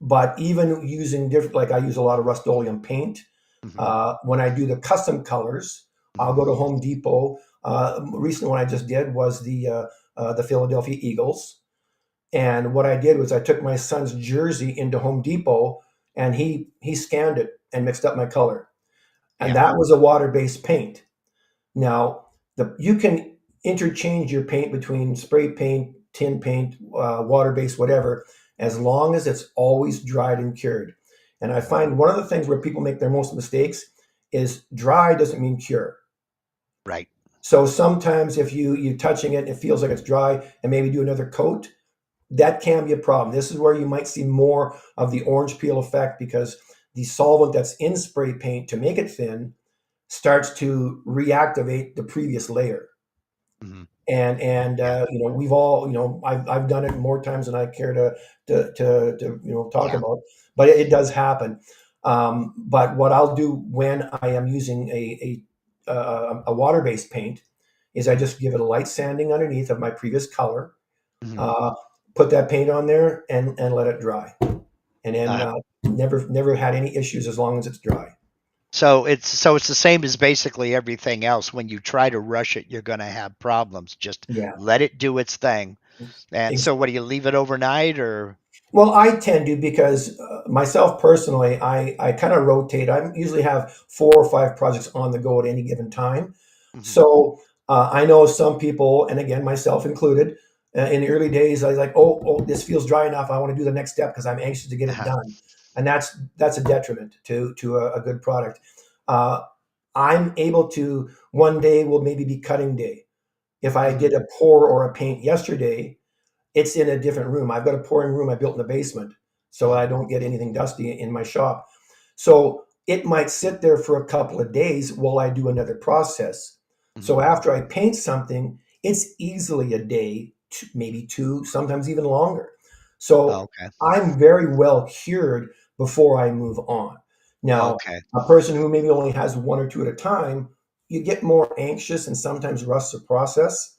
but even using different, like I use a lot of Rust-Oleum paint. Hmm. When I do the custom colors, I'll Hmm. go to Home Depot. Recent one I just did was the Philadelphia Eagles. And what I did was I took my son's jersey into Home Depot, and he scanned it and mixed up my color. And Yeah. that was a water-based paint. Now, you can interchange your paint between spray paint, tin paint, water-based, whatever, as long as it's always dried and cured. And I Hmm. find one of the things where people make their most mistakes is dry doesn't mean cure. Right. So sometimes if you touching it, it feels like it's dry, and maybe do another coat, that can be a problem. This is where you might see more of the orange peel effect, because the solvent that's in spray paint to make it thin starts to reactivate the previous layer. Hmm. And Yeah. we've all, I've done it more times than I care to talk Yeah. about, but it does happen. But what I'll do when I am using a water based paint is I just give it a light sanding underneath of my previous color, Hmm. uh, put that paint on there, and let it dry, and then Uh, never had any issues as long as it's dry. so it's the same as basically everything else. When you try to rush it, you're going to have problems. Just Yeah. let it do its thing. And so, what do you leave it overnight or? Well, I tend to, because myself personally, I kind of rotate. I usually have 4 or 5 projects on the go at any given time. Mhm. So I know some people, and again, myself included, in the early days, I was like, oh, this feels dry enough. I want to do the next step because I'm anxious to get it Uh-huh. done. And that's a detriment to a good product. Uh, I'm able to, one day will maybe be cutting day. If I Mhm. did a pour or a paint yesterday, it's in a different room. I've got a pouring room I built in the basement so Mhm. I don't get anything dusty in my shop. So it might sit there for a couple of days while I do another process. Mhm. So after I paint something, it's easily a day, maybe 2, sometimes even longer. Oh, So okay. I'm very well cured before I move on. Now, Okay. a person who maybe only has 1 or 2 at a time, you get more anxious and sometimes rush the process.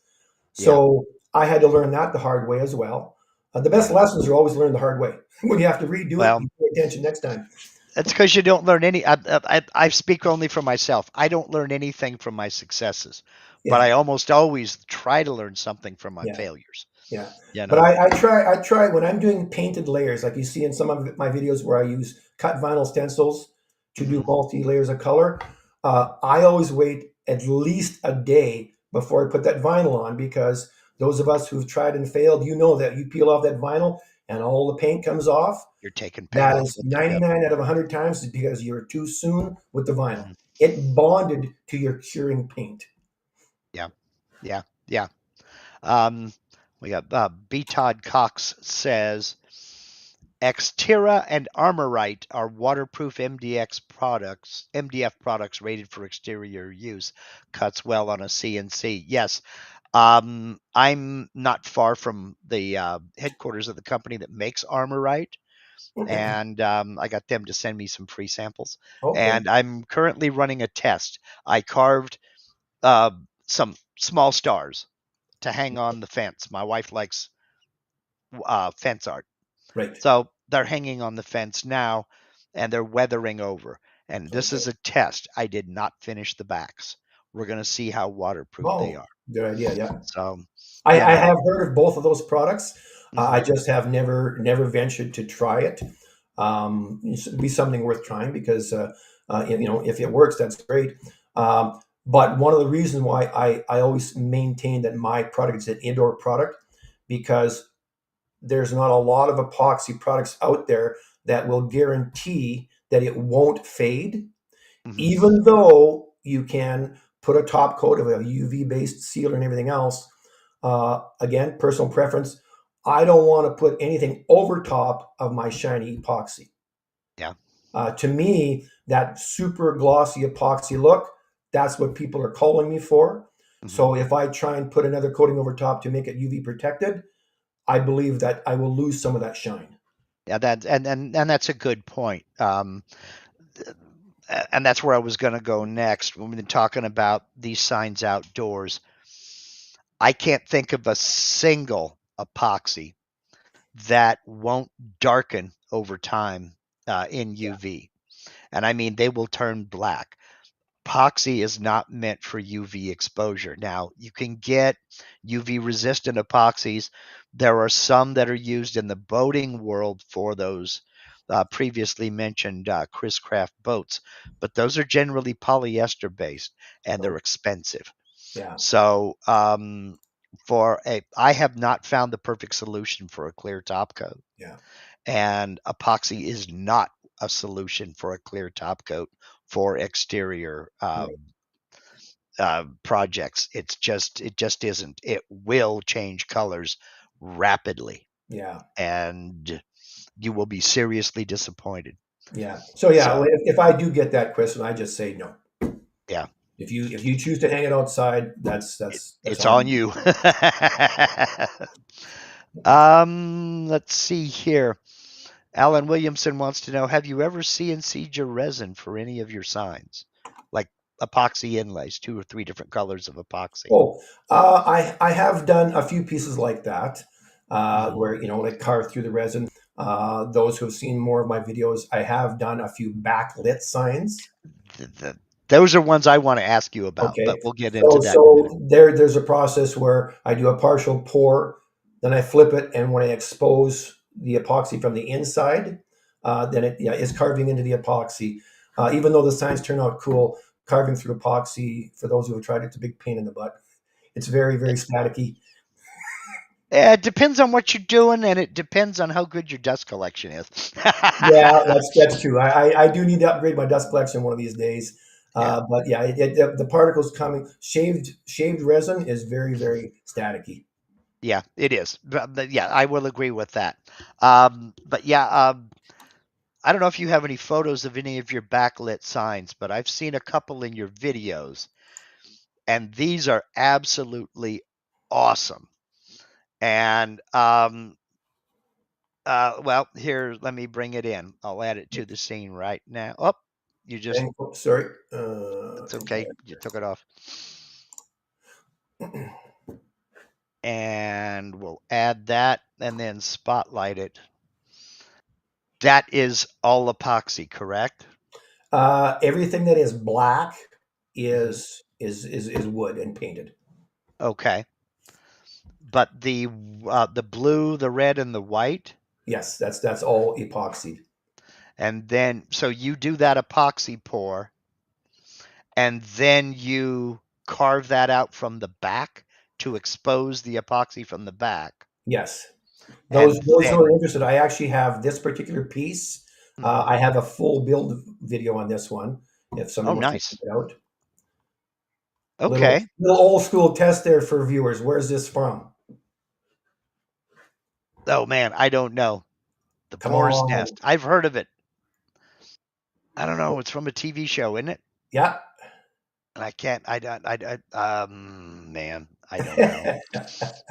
Yeah. So I had to learn that the hard way as well. The best Yeah. lessons are always learned the hard way. When you have to redo it, Well, you pay attention next time. that's because you don't learn any. I speak only for myself. I don't learn anything from my successes, but Yeah, I almost always try to learn something from my yeah, failures. yeah. You But know. I try when I'm doing painted layers, like you see in some of my videos where I use cut vinyl stencils to do Hmm. multi layers of color. I always wait at least a day before I put that vinyl on, because those of us who've tried and failed, you know that you peel off that vinyl and all the paint comes off. You're taking paint That off is with it. Yep. 99 out of 100 times is because you're too soon with the vinyl. Hmm. It bonded to your curing paint. Yeah. Yeah. Yeah. Um, we got B. Todd Cox says Xterra and Armorite are waterproof MDF products rated for exterior use. Cuts well on a CNC. Yes. I'm not far from the headquarters of the company that makes Armorite, Okay. and I got them to send me some free samples. Okay. And I'm currently running a test. I carved uh, some small stars to hang on the fence. My wife likes fence art. Right. So they're hanging on the fence now, and they're weathering over. And this Okay. is a test. I did not finish the backs. We're going to see how waterproof they Oh, are. good idea. Yeah. So, I, you I know, have heard of both of those products. I mhm, just have never ventured to try it. It'd be something worth trying because if it works, that's great. But one of the reasons why I always maintain that my product is an indoor product because there's not a lot of epoxy products out there that will guarantee that it won't fade, mhm. even though you can put a top coat of a UV based sealer and everything else. Again, personal preference. I don't want to put anything over top of my shiny epoxy. Yeah. To me, that super glossy epoxy look, that's what people are calling me for. Mhm. So if I try and put another coating over top to make it UV protected, I believe that I will lose some of that shine. Yeah, and that's a good point. And that's where I was going to go next. When we've been talking about these signs outdoors, I can't think of a single epoxy that won't darken over time in Yeah. UV. And I mean, they will turn black. Epoxy is not meant for UV exposure. Now, you can get UV resistant epoxies. There are some that are used in the boating world for those previously mentioned Chris Craft boats, but those are generally polyester based and they're So, expensive. yeah. So, I have not found the perfect solution for a clear top coat, Yeah. and epoxy is not a solution for a clear top coat for exterior Right. projects. It just isn't. It will change colors rapidly, Yeah. and you will be seriously disappointed. Yeah. So yeah, So if I do get that question, I just say no. yeah, If you choose to hang it outside, that's it's on on you. you. Let's see here. Alan Williamson wants to know: have you ever CNC'd your resin for any of your signs, like epoxy inlays, 2 or 3 different colors of epoxy? Oh, I have done a few pieces like that, Hmm. where like carved through the resin. Those who have seen more of my videos, I have done a few backlit signs. Those are ones I want to ask you about, Okay, but we'll get into so that in a minute. there's a process where I do a partial pour, then I flip it, and when I expose the epoxy from the inside, then it is carving into the epoxy. Even though the signs turn out cool, carving through epoxy for those who have tried it's a big pain in the butt. It's very staticky. It depends on what you're doing, and it depends on how good your dust collection is. Yeah, that's true. I do need to upgrade my dust collection one of these days. Yeah, But yeah, the particles coming shaved resin is very staticky. yeah, it is. But yeah, I will agree with that. But yeah, I don't know if you have any photos of any of your backlit signs, but I've seen a couple in your videos, and these are absolutely awesome. And well, here, let me bring it in. I'll add it to the scene right now. Oh, you just, And oh, sorry, it's okay. You took it off. And we'll add that and then spotlight it. That is all epoxy, correct? everything that is black Hmm. is wood and painted. Okay. But the blue, the red, and the white, Yes, that's all epoxied. and then so you do that epoxy pour, and then you carve that out from the back to expose the epoxy from the back, Yes, those and those who are then interested, I actually have this particular piece. mhm. I have a full build video on this one. If somebody Oh, wants to check nice. it out, little Okay. little old school test there for viewers. Where's this from? Oh man, I don't know. The Come Boar's on, Nest. I've heard of it. I don't know. It's from a TV show, isn't it? yeah. And I can't. Man, I don't know.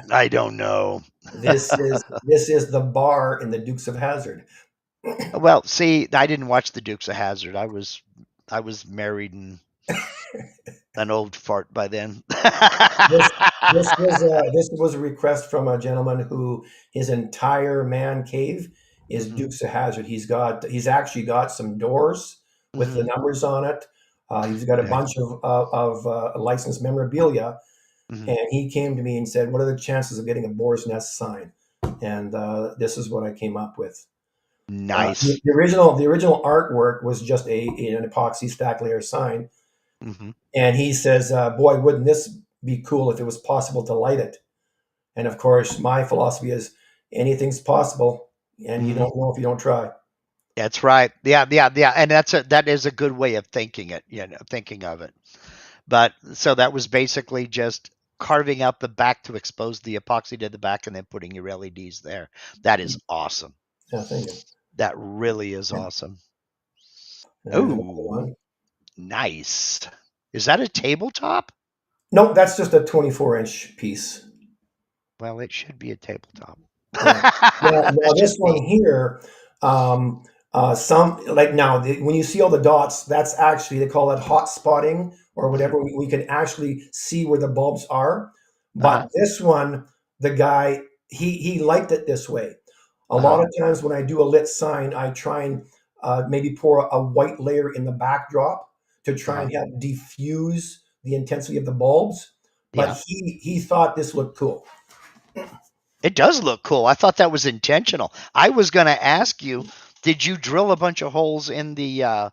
I don't know. This is the bar in the Dukes of Hazzard. Well, see, I didn't watch the Dukes of Hazzard. I was married and An old fart by then. This this was a request from a gentleman who his entire man cave is Hmm. Dukes of Hazzard. He's actually got some doors with the Hmm. numbers on it. He's got a Okay. bunch of licensed memorabilia, Hmm. and he came to me and said, "What are the chances of getting a boar's nest sign?" And this is what I came up with. Nice. The original artwork was just an epoxy stack layer sign, Hmm. and he says, "Boy, wouldn't this be cool if it was possible to light it?" And of course, my philosophy is anything's possible, and you Hmm. don't know if you don't try. That's right. Yeah, yeah, yeah. And that is a good way of thinking it, thinking of it. But so that was basically just carving out the back to expose the epoxy to the back and then putting your LEDs there. That is awesome. Yeah, thank you. That really is Yeah. awesome. And another Oh, one. nice. Is that a tabletop? No, that's just a 24-inch piece. Well, it should be a tabletop. Yeah. Now That's this just one me. here, some like now when you see all the dots, that's actually they call it hot spotting or Hmm. whatever. We can actually see where the bulbs are. Uh But huh. this one, the guy he liked it this way. A Uh lot huh. of times when I do a lit sign, I try and maybe pour a white layer in the backdrop to Uh try huh. and help diffuse the intensity of the bulbs. But Yeah. he thought this looked cool. It does look cool. I thought that was intentional. I was going to ask you, did you drill a bunch of holes in the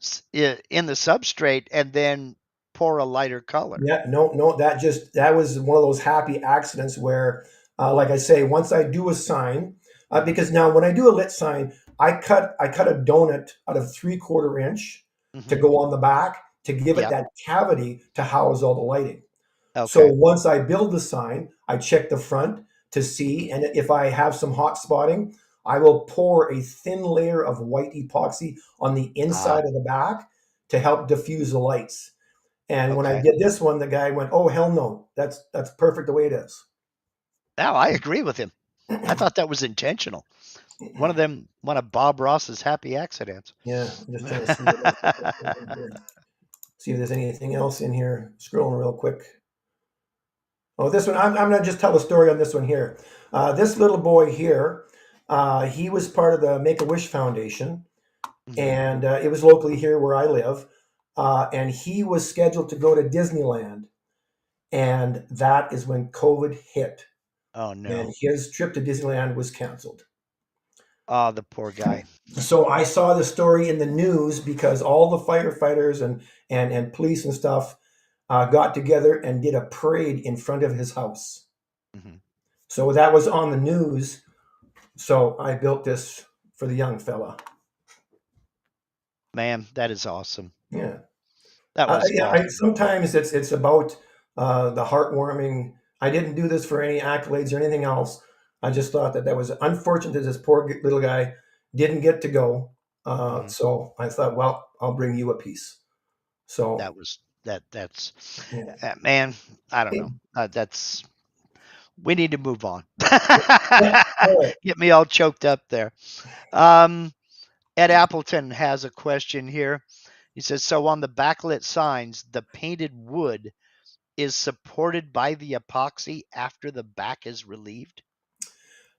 substrate and then pour a lighter color? Yeah, no, that was one of those happy accidents where, like I say, once I do a sign, Hmm. because now when I do a lit sign, I cut a donut out of 3/4 inch to Hmm. go on the back to give it Yeah. that cavity to house all the lighting. So Okay. once I build the sign, I check the front to see, and if I have some hot spotting, I will pour a thin layer of white epoxy on the Ah. inside of the back to help diffuse the lights. And when I Okay. did this one, the guy went, "Oh hell no, that's perfect the way it is." Now I agree with him. I thought that was intentional. One of Bob Ross's happy accidents. Yeah, I'm just trying to see what else I can put in here. See if there's anything else in here. Scrolling real quick. Oh, this one. I'm gonna just tell a story on this one here. This little boy here, he was part of the Make a Wish Foundation, Hmm. and it was locally here where I live. And he was scheduled to go to Disneyland, and that is when COVID hit, Oh and no. his trip to Disneyland was canceled. Oh, the poor guy. So I saw the story in the news because all the firefighters and police and stuff got together and did a parade in front of his house. Hmm. So that was on the news. So I built this for the young fella. Man, that is awesome. Yeah, That was yeah. awesome. Sometimes it's about the heartwarming. I didn't do this for any accolades or anything else. I just thought that was unfortunate that this poor little guy didn't get to go. Hmm. So I thought, well, I'll bring you a piece. So That was that's yeah. man. I don't know. That's we need to move on. Yeah. All right. Get me all choked up there. Um, Ed Appleton has a question here. He says, so on the backlit signs, the painted wood is supported by the epoxy after the back is relieved?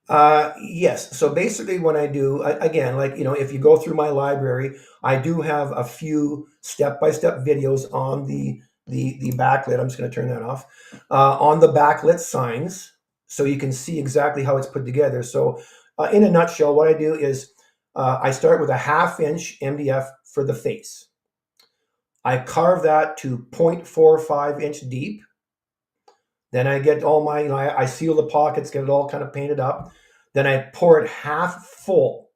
Yes. So basically, when I do, again, like, if you go through my library, I do have a few step-by-step videos on the backlit. I'm just going to turn that off. On the backlit signs, so you can see exactly how it's put together. So, in a nutshell, what I do is I start with a 1/2 inch MDF for the face. I carve that to 0.45 inch deep. Then I get all my, I seal the pockets, get it all kind of painted up. Then I pour it half full.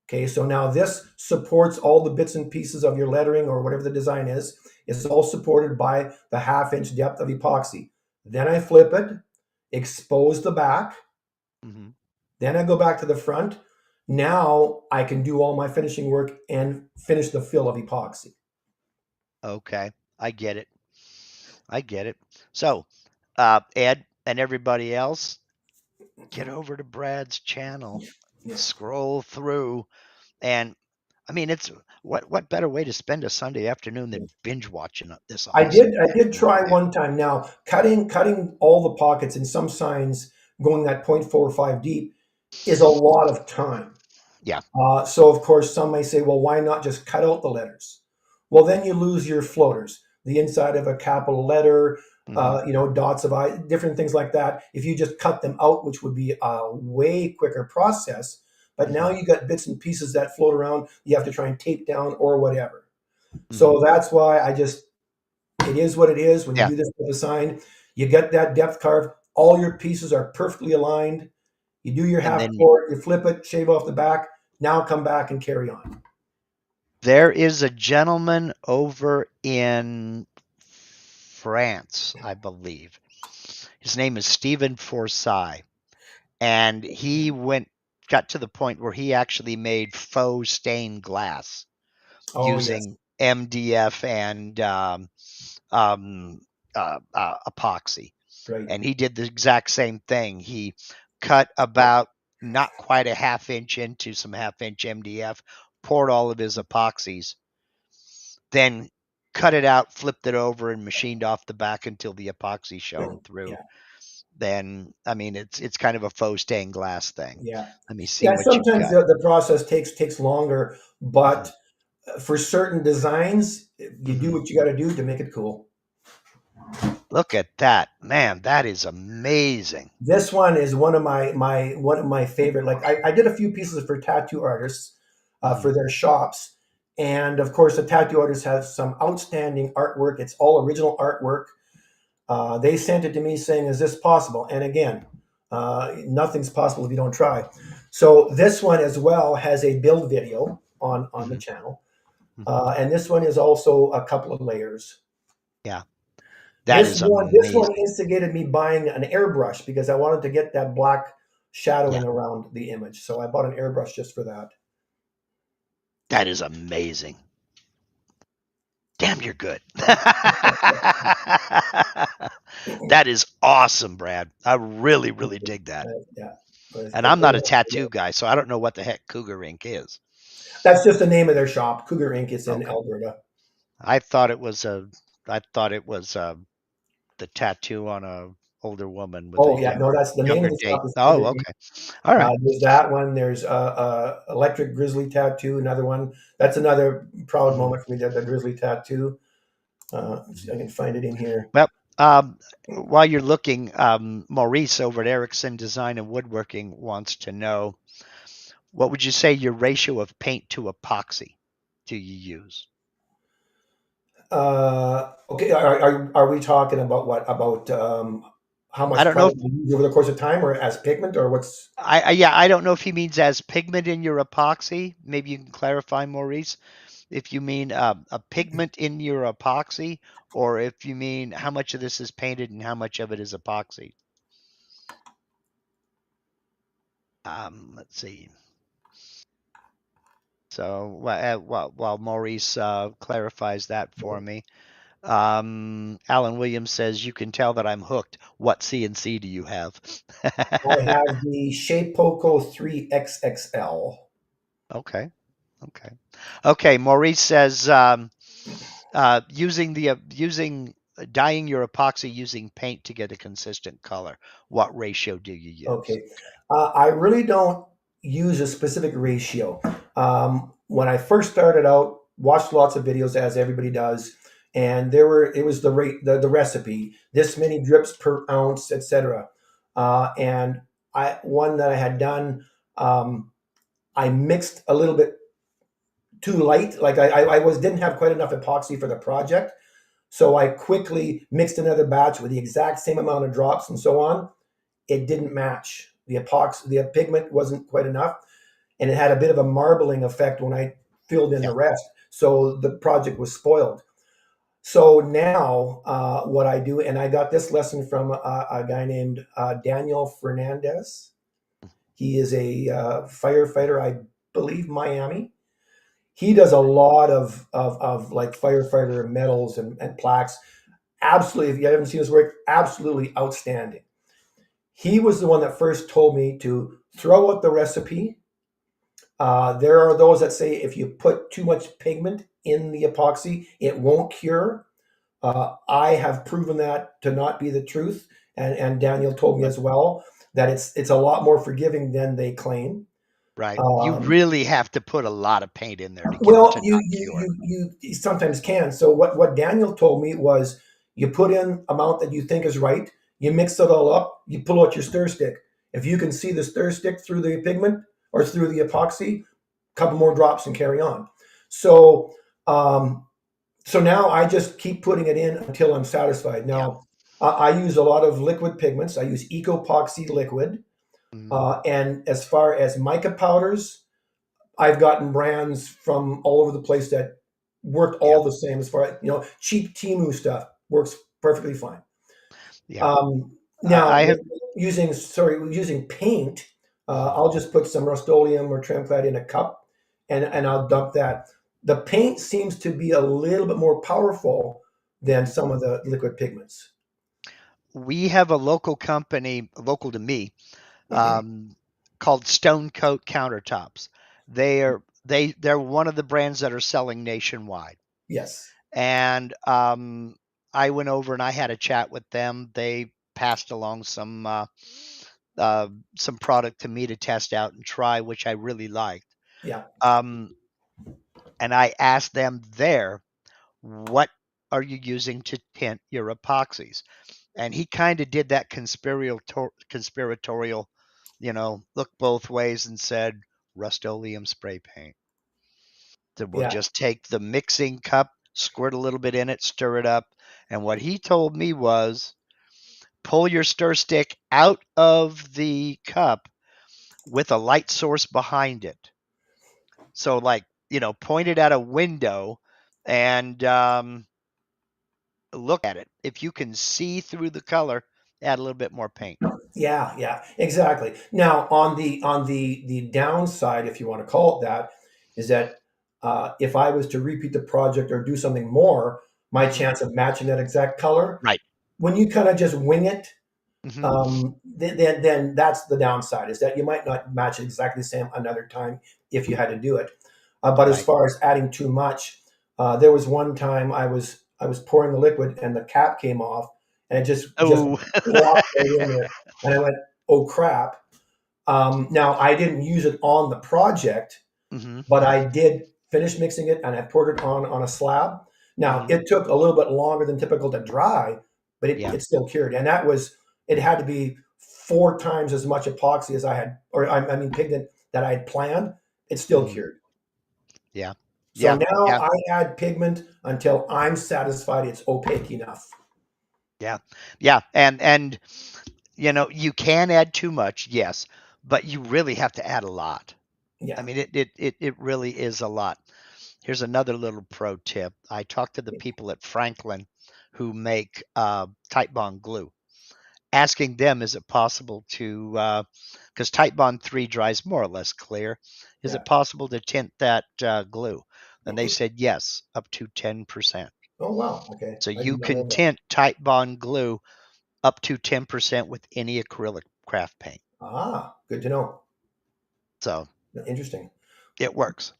Okay, so now this supports all the bits and pieces of your lettering or whatever the design is. It's all supported by the 1/2 inch depth of epoxy. Then I flip it, expose the back. Hmm. Then I go back to the front. Now I can do all my finishing work and finish the fill of epoxy. Okay, I get it. I get it. So, Ed and everybody else, get over to Brad's channel, Yeah. scroll through, and I mean, it's what better way to spend a Sunday afternoon than binge watching this I awesome did I did try movie? one time. Now cutting all the pockets in some signs going that 0.45 deep is a lot of time. Yeah. So of course some may say, well, why not just cut out the letters? Well, then you lose your floaters, the inside of a capital letter, Hmm. dots of I, different things like that. If you just cut them out, which would be a way quicker process, but now Hmm. you got bits and pieces that float around. You have to try and tape down or whatever. Hmm. So that's why it is what it is. When you Yeah. do this with a sign, you get that depth carve. All your pieces are perfectly aligned. You do your And half then core, you flip it, shave off the back. Now come back and carry on. there is a gentleman over in France, I believe. His name is Stephen Forsyth, and got to the point where he actually made faux stained glass Oh yes, using MDF and um, epoxy. right. And he did the exact same thing. He cut about not quite a half inch into some half-inch MDF, poured all of his epoxies, then cut it out, flipped it over, and machined off the back until the epoxy shone through. Yeah, Then, I mean, it's kind of a faux stained glass thing. yeah, Let me see yeah. what you've Sometimes got. the process takes longer, Hmm. but for certain designs, you do Hmm. what you got to do to make it cool. Look at that, man! That is amazing. This one is one of my favorite. Like I did a few pieces for tattoo artists Hmm. for their shops, and of course the tattoo artists have some outstanding artwork. It's all original artwork. They sent it to me saying, "Is this possible?" And again, nothing's possible if you don't try. So this one as well has a build video on the Hmm. channel, Hmm. and this one is also a couple of layers. Yeah, that is This one amazing. instigated me buying an airbrush because I wanted to get that black Yeah, shadowing around the image. So I bought an airbrush just for that. that is amazing. Damn, you're good. That is awesome, Brad. I really, really dig that. Yeah, but And I'm not a tattoo guy, so I don't know what the heck Cougar Ink is. that's just the name of their shop. Cougar Ink is in Okay. Alberta. I thought it was the tattoo on a older woman with a Oh yeah, no, that's the name younger of the date. shop is Oh, Cougar Ink. okay. All right. There's that one. There's electric grizzly tattoo. Another one. That's another proud Mhm, moment for me. That the grizzly tattoo. Let's see if mhm. I can find it in here. Well, while you're looking, Maurice over at Erickson Design and Woodworking wants to know, what would you say your ratio of paint to epoxy do you use? Okay, are we talking about what about how I much don't know if product you use over the course of time, or as pigment, or what's? yeah, I don't know if he means as pigment in your epoxy. Maybe you can clarify, Maurice, if you mean a pigment in your epoxy, or if you mean how much of this is painted and how much of it is epoxy. Let's see. So while Maurice clarifies that for me, Alan Williams says you can tell that I'm hooked. What CNC do you have? I have the Shape Poco 3XXL. Okay, okay, okay. Maurice says using dyeing your epoxy using paint to get a consistent color. What ratio do you use? Okay. I really don't use a specific ratio. When I first started out, watched lots of videos as everybody does, and it was the rate, the recipe, this many drips per ounce, etc. And one that I had done, I mixed a little bit too light. Like I didn't have quite enough epoxy for the project. So I quickly mixed another batch with the exact same amount of drops and so on. It didn't match. The epoxy, the pigment wasn't quite enough, and it had a bit of a marbling effect when I filled in Yeah. the rest. So the project was spoiled. So now, what I do, and I got this lesson from a guy named Daniel Fernandez. He is a firefighter, I believe, Miami. He does a lot of like firefighter medals and plaques. Absolutely, if you haven't seen his work, absolutely outstanding. He was the one that first told me to throw out the recipe, There are those that say if you put too much pigment in the epoxy, it won't cure. I have proven that to not be the truth, and Daniel told me as well that it's a lot more forgiving than they claim. Right. You Um, really have to put a lot of paint in there to get it well, to you not you cure. you you sometimes can. So what Daniel told me was you put in amount that you think is right, you mix it all up, you pull out your stir stick. If you can see the stir stick through the pigment or through the epoxy, a couple more drops and carry on. So um, so now I just keep putting it in until I'm satisfied. Yeah. Now I use a lot of liquid pigments. I use epoxy liquid, Mhm. and as far as mica powders, I've gotten brands from all over the place that worked Yeah. all the same. As far as cheap Timu stuff works perfectly fine. Yeah. Um, I now have. using paint, Mhm. I'll just put some Rust-Oleum or Tremclad in a cup, and I'll dump that. The paint seems to be a little bit more powerful than Mhm. some of the liquid pigments. We have a local company, local to me, um, called Stone Coat Countertops. They're one of the brands that are selling nationwide. Yes. And I went over and I had a chat with them. They passed along uh, some product to me to test out and try, which I really liked. Yeah. Um, and I asked them there, what are you using to tint your epoxies? And he kind of did that conspiratorial, look both ways and said Rust-Oleum spray paint. That we'll Yeah. just take the mixing cup, squirt a little bit in it, stir it up. And what he told me was pull your stir stick out of the cup with a light source behind it. So, like, point it at a window and look at it. If you can see through the color, add a little bit more paint. Yeah, yeah, exactly. Now, on the downside, if you want to call it that, is that if I was to repeat the project or do something more, my Hmm. chance of matching that exact color, Right. when you kind of just wing it, Hmm. then that's the downside, is that you might not match it exactly the same another time if you had to do it. But as Right. far as adding too much, there was one time I was pouring the liquid and the cap came off and it just Oh. walked right in there, and I went, "Oh crap!" Now I didn't use it on the project, Hmm. but I did finish mixing it and I poured it on a slab. Now Hmm. it took a little bit longer than typical to dry, but it, Yeah. it still cured. And it had to be 4 times as much epoxy as I had, or I mean pigment that I had planned. It still Hmm. cured. Yeah. So Yeah. now Yeah. I add pigment until I'm satisfied it's opaque enough. Yeah. Yeah. And you can add too much, yes, but you really have to add a lot. I Yeah, mean, it really is a lot. Here's another little pro tip. I talked to the people at Franklin who make Type Bond glue, asking them, is it possible to, because Type Bond 3 dries more or less clear, is yeah. it possible to tint that glue? And they said yes, up to 10%. Oh wow. Okay, So I you did not can know that. tint Type Bond glue up to 10% with any acrylic craft paint. Ah, good to know. So Interesting. it works.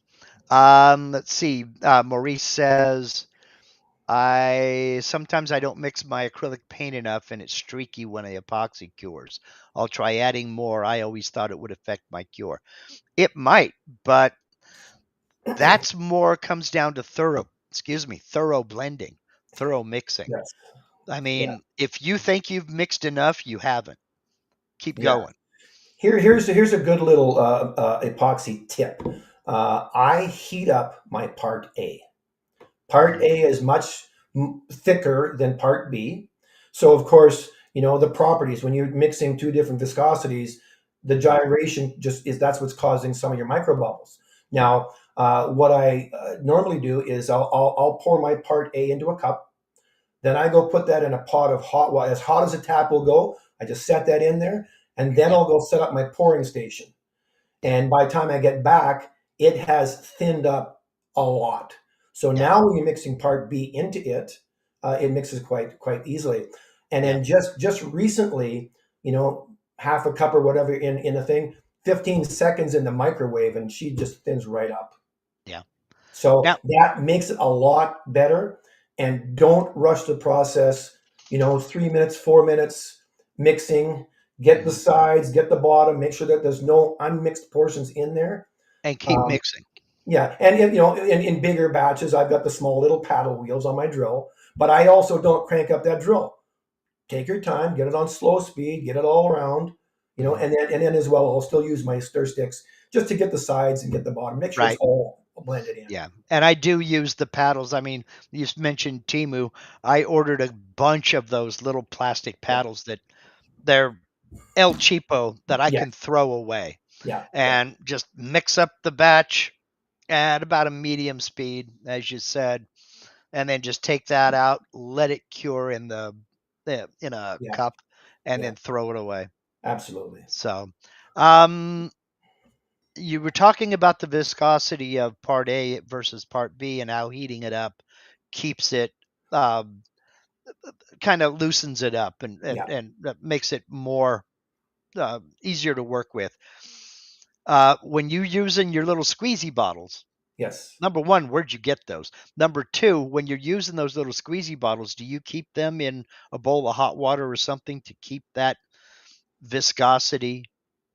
Let's see. Maurice says, I sometimes I don't mix my acrylic paint enough and it's streaky when I epoxy cures. I'll try adding more. I always thought it would affect my cure. It might, but that's more comes down to thorough blending, thorough mixing. Yes. I Yeah. mean, if you think you've mixed enough, you haven't. Keep Yeah. going. Here's a good little epoxy tip. I heat up my part A. Part Hmm. A is much thicker than part B. So of course, the properties when you're mixing two different viscosities, the Hmm. gyration just is that's what's causing some of your micro bubbles. Now, what I normally do is I'll pour my part A into a cup. Then I go put that in a pot of hot water, as hot as a tap will go. I just set that in there, and then Yep. I'll go set up my pouring station. Yep. And by the time I get back, it has thinned up a lot. So Yep. now when you're mixing part B into it, it mixes quite easily. And Yep. then just recently, half a cup or whatever in a thing, 15 seconds in the microwave and she just thins right up. Yeah. So Now, that makes it a lot better. And don't rush the process. 3 minutes, 4 minutes mixing. Get the mhm, sides, get the bottom. Make sure that there's no unmixed portions in there. and keep Um, mixing. yeah, and in bigger batches, I've got the small little paddle wheels on my drill, but I also don't crank up that drill. Take your time, get it on slow speed, get it all around, Mhm. and then as well, I'll still use my stir sticks just to get the sides and get the bottom. Make sure it's Right. all blended in. Yeah. And I do use the paddles. I mean, you mentioned Timu. I ordered a bunch of those little plastic Yeah, paddles that they're El Cheapo that I yeah, can throw away yeah, yeah, and just mix up the batch at about a medium speed, as you said, and then just take that out, let it cure in in a yeah, cup, and yeah. then throw it away. Absolutely. So, um, you were talking about the viscosity of part A versus part B and how heating it up keeps it um, kind of loosens it up Yeah. and makes it more easier to work with. When you're using your little squeezy bottles, Yes. number one, where'd you get those? Number two, when you're using those little squeezy bottles, do you keep them in a bowl of hot water or something to keep that viscosity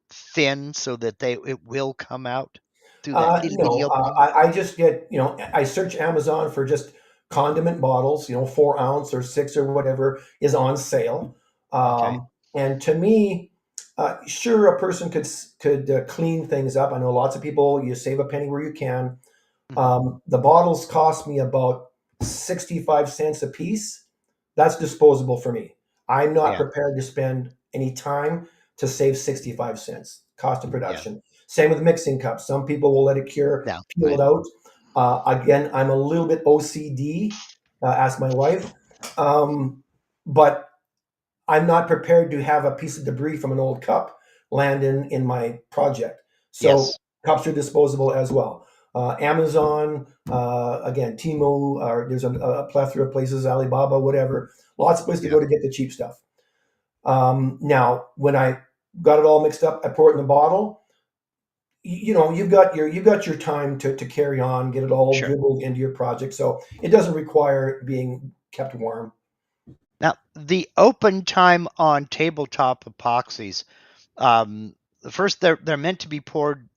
thin so that it will come out through that itty bitty No, opening? I just get, I search Amazon for just condiment bottles, 4 ounce or six or whatever is on sale. Okay. And to me, sure, a person could clean things up. I know lots of people, you save a penny where you can. Hmm. The bottles cost me about 65 cents a piece. That's disposable for me. I'm not Yeah. prepared to spend any time to save 65 cents cost of Yeah. production. Same with mixing cups. Some people will let it cure, Yeah. peel Right. it out. Again, I'm a little bit OCD, ask my wife. But I'm not prepared to have a piece of debris from an old cup land in my project. So Yes. cups are disposable as well. Amazon, again, Timo, or there's a plethora of places, Alibaba, whatever. Lots of places to Yeah. go to get the cheap stuff. Now, when I got it all mixed up, I pour it in the bottle. You've got your time to carry on, get it all Sure. dribbled into your project, so it doesn't require being kept warm. Now, the open time on tabletop epoxies, um, first they're meant to be poured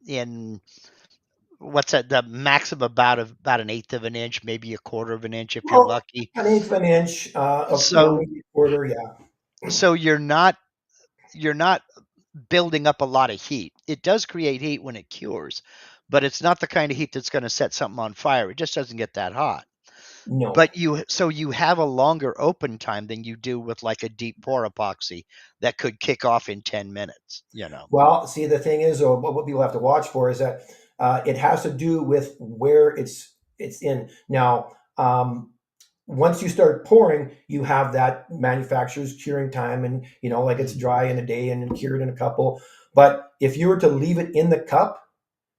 in what's that? The max of about an eighth of an inch, maybe a quarter of an inch if you're Well, lucky. an eighth of an inch, So maybe a quarter. Yeah, so you're not building up a lot of heat. It does create heat when it cures, but it's not the kind of heat that's going to set something on fire. It just doesn't get that hot. no. But you have a longer open time than you do with like a deep pour epoxy that could kick off in 10 minutes. Well, see, the thing is, or what people have to watch for is that it has to do with where it's in. Now, once you start pouring, you have that manufacturer's curing time, and like it's Mhm. dry in a day and then cured in a couple. But if you were to leave it in the cup,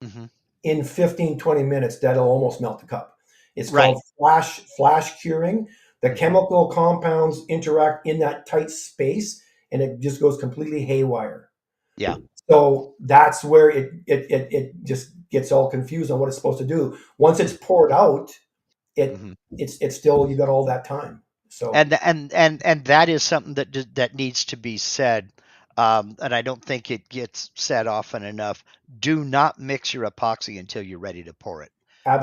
Mhm. in 15, 20 minutes, that'll almost melt the cup. It's Right. called flash curing. The Mhm. chemical compounds interact in that tight space, and it just goes completely haywire. Yeah. So that's where it just gets all confused on what it's supposed to do. Once it's poured out, it Mhm. it's still you got all that time. So And that is something that needs to be said. And I don't think it gets said often enough. Do not mix your epoxy until you're ready to pour it.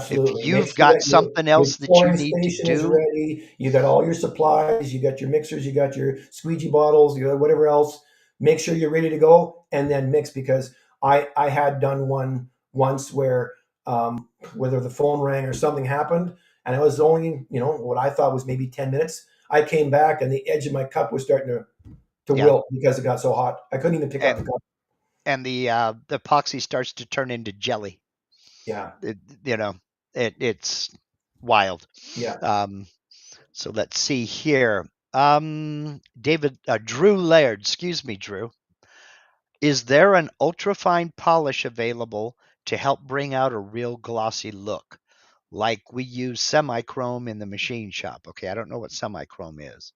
If absolutely. Make you've sure got that something your else that you pouring need to station is do, ready. You got all your supplies. You got your mixers. You got your squeegee bottles. You got whatever else. Make sure you're ready to go, and then mix, because I had done one once where whether the phone rang or something happened, and it was only what I thought was maybe 10 minutes. I came back, and the edge of my cup was starting to yeah, wilt because it got so hot. I couldn't even pick up the and cup. the epoxy starts to turn into jelly. Yeah, It, you know, it's wild. yeah. Um, so let's see here. David, Drew Laird, excuse me, Drew. Is there an ultrafine polish available to help bring out a real glossy look? Like we use semi-chrome in the machine shop. Okay, I don't know what semi-chrome is.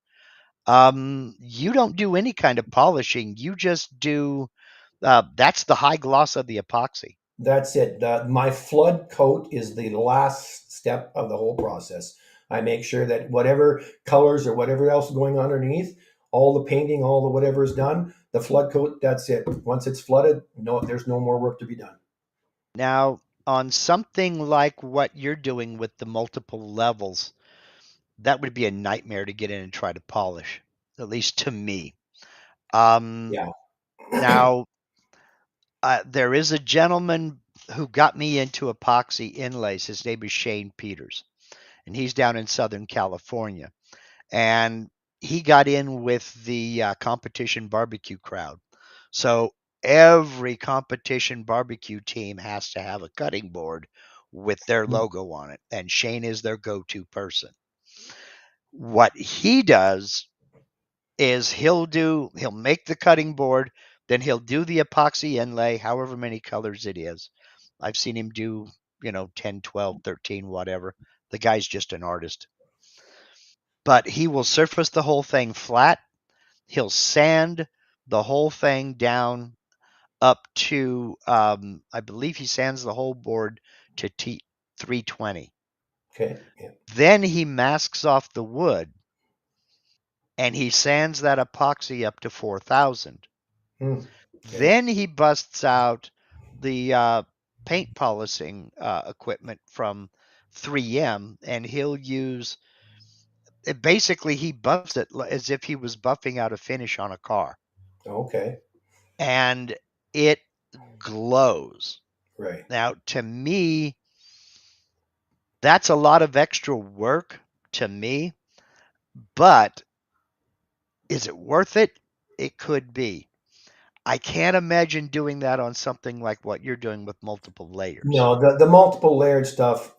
You don't do any kind of polishing. You just do That's the high gloss of the epoxy. That's it. My flood coat is the last step of the whole process. I make sure that whatever colors or whatever else is going on underneath, all the painting, all the whatever is done, the flood coat, that's it. Once it's flooded, no, there's no more work to be done. Now, on something like what you're doing with the multiple levels, that would be a nightmare to get in and try to polish, at least to me. Um, Yeah. now, there is a gentleman who got me into epoxy inlays. His name is Shane Peters, and he's down in Southern California. And he got in with the competition barbecue crowd. So every competition barbecue team has to have a cutting board with their logo on it, and Shane is their go-to person. What he does is he'll make the cutting board, then he'll do the epoxy inlay, however many colors it is. I've seen him do, 10, 12, 13, whatever. The guy's just an artist. But he will surface the whole thing flat. He'll sand the whole thing down up to, I believe he sands the whole board to 320. Okay. Yeah. Then he masks off the wood and he sands that epoxy up to 4,000. Mm. Okay. Then he busts out the paint polishing equipment from 3M, and he'll use it. Basically, he buffs it as if he was buffing out a finish on a car, Okay. and it glows. Right. Now, to me, that's a lot of extra work to me, but is it worth it? It could be. I can't imagine doing that on something like what you're doing with multiple layers. No, the multiple layered stuff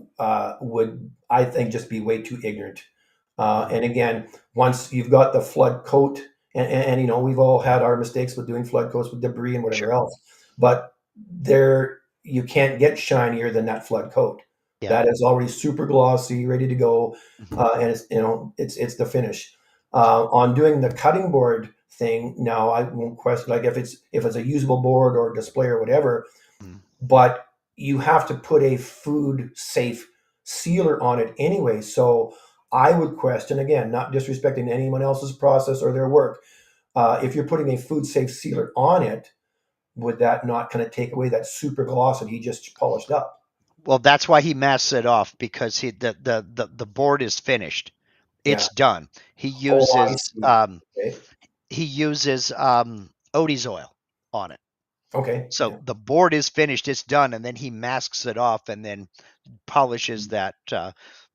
would, I think, just be way too ignorant. Mhm. And again, once you've got the flood coat, and we've all had our mistakes with doing flood coats with debris and whatever Sure. else, but there you can't get shinier than that flood coat. Yeah. That is already super glossy, ready to go, Mhm. and it's the finish. On doing the cutting board thing, now I won't question like if it's a usable board or display or whatever, Mhm. but you have to put a food safe sealer on it anyway. So I would question, again, not disrespecting anyone else's process or their work. If you're putting a food safe sealer on it, would that not kind of take away that super gloss that he just polished up? Well, that's why he masks it off because the board is finished. Yeah. It's done. He Oh, I uses see. um, Okay. he uses Odie's oil on it. Okay. So Yeah. the board is finished, it's done, and then he masks it off and then polishes that.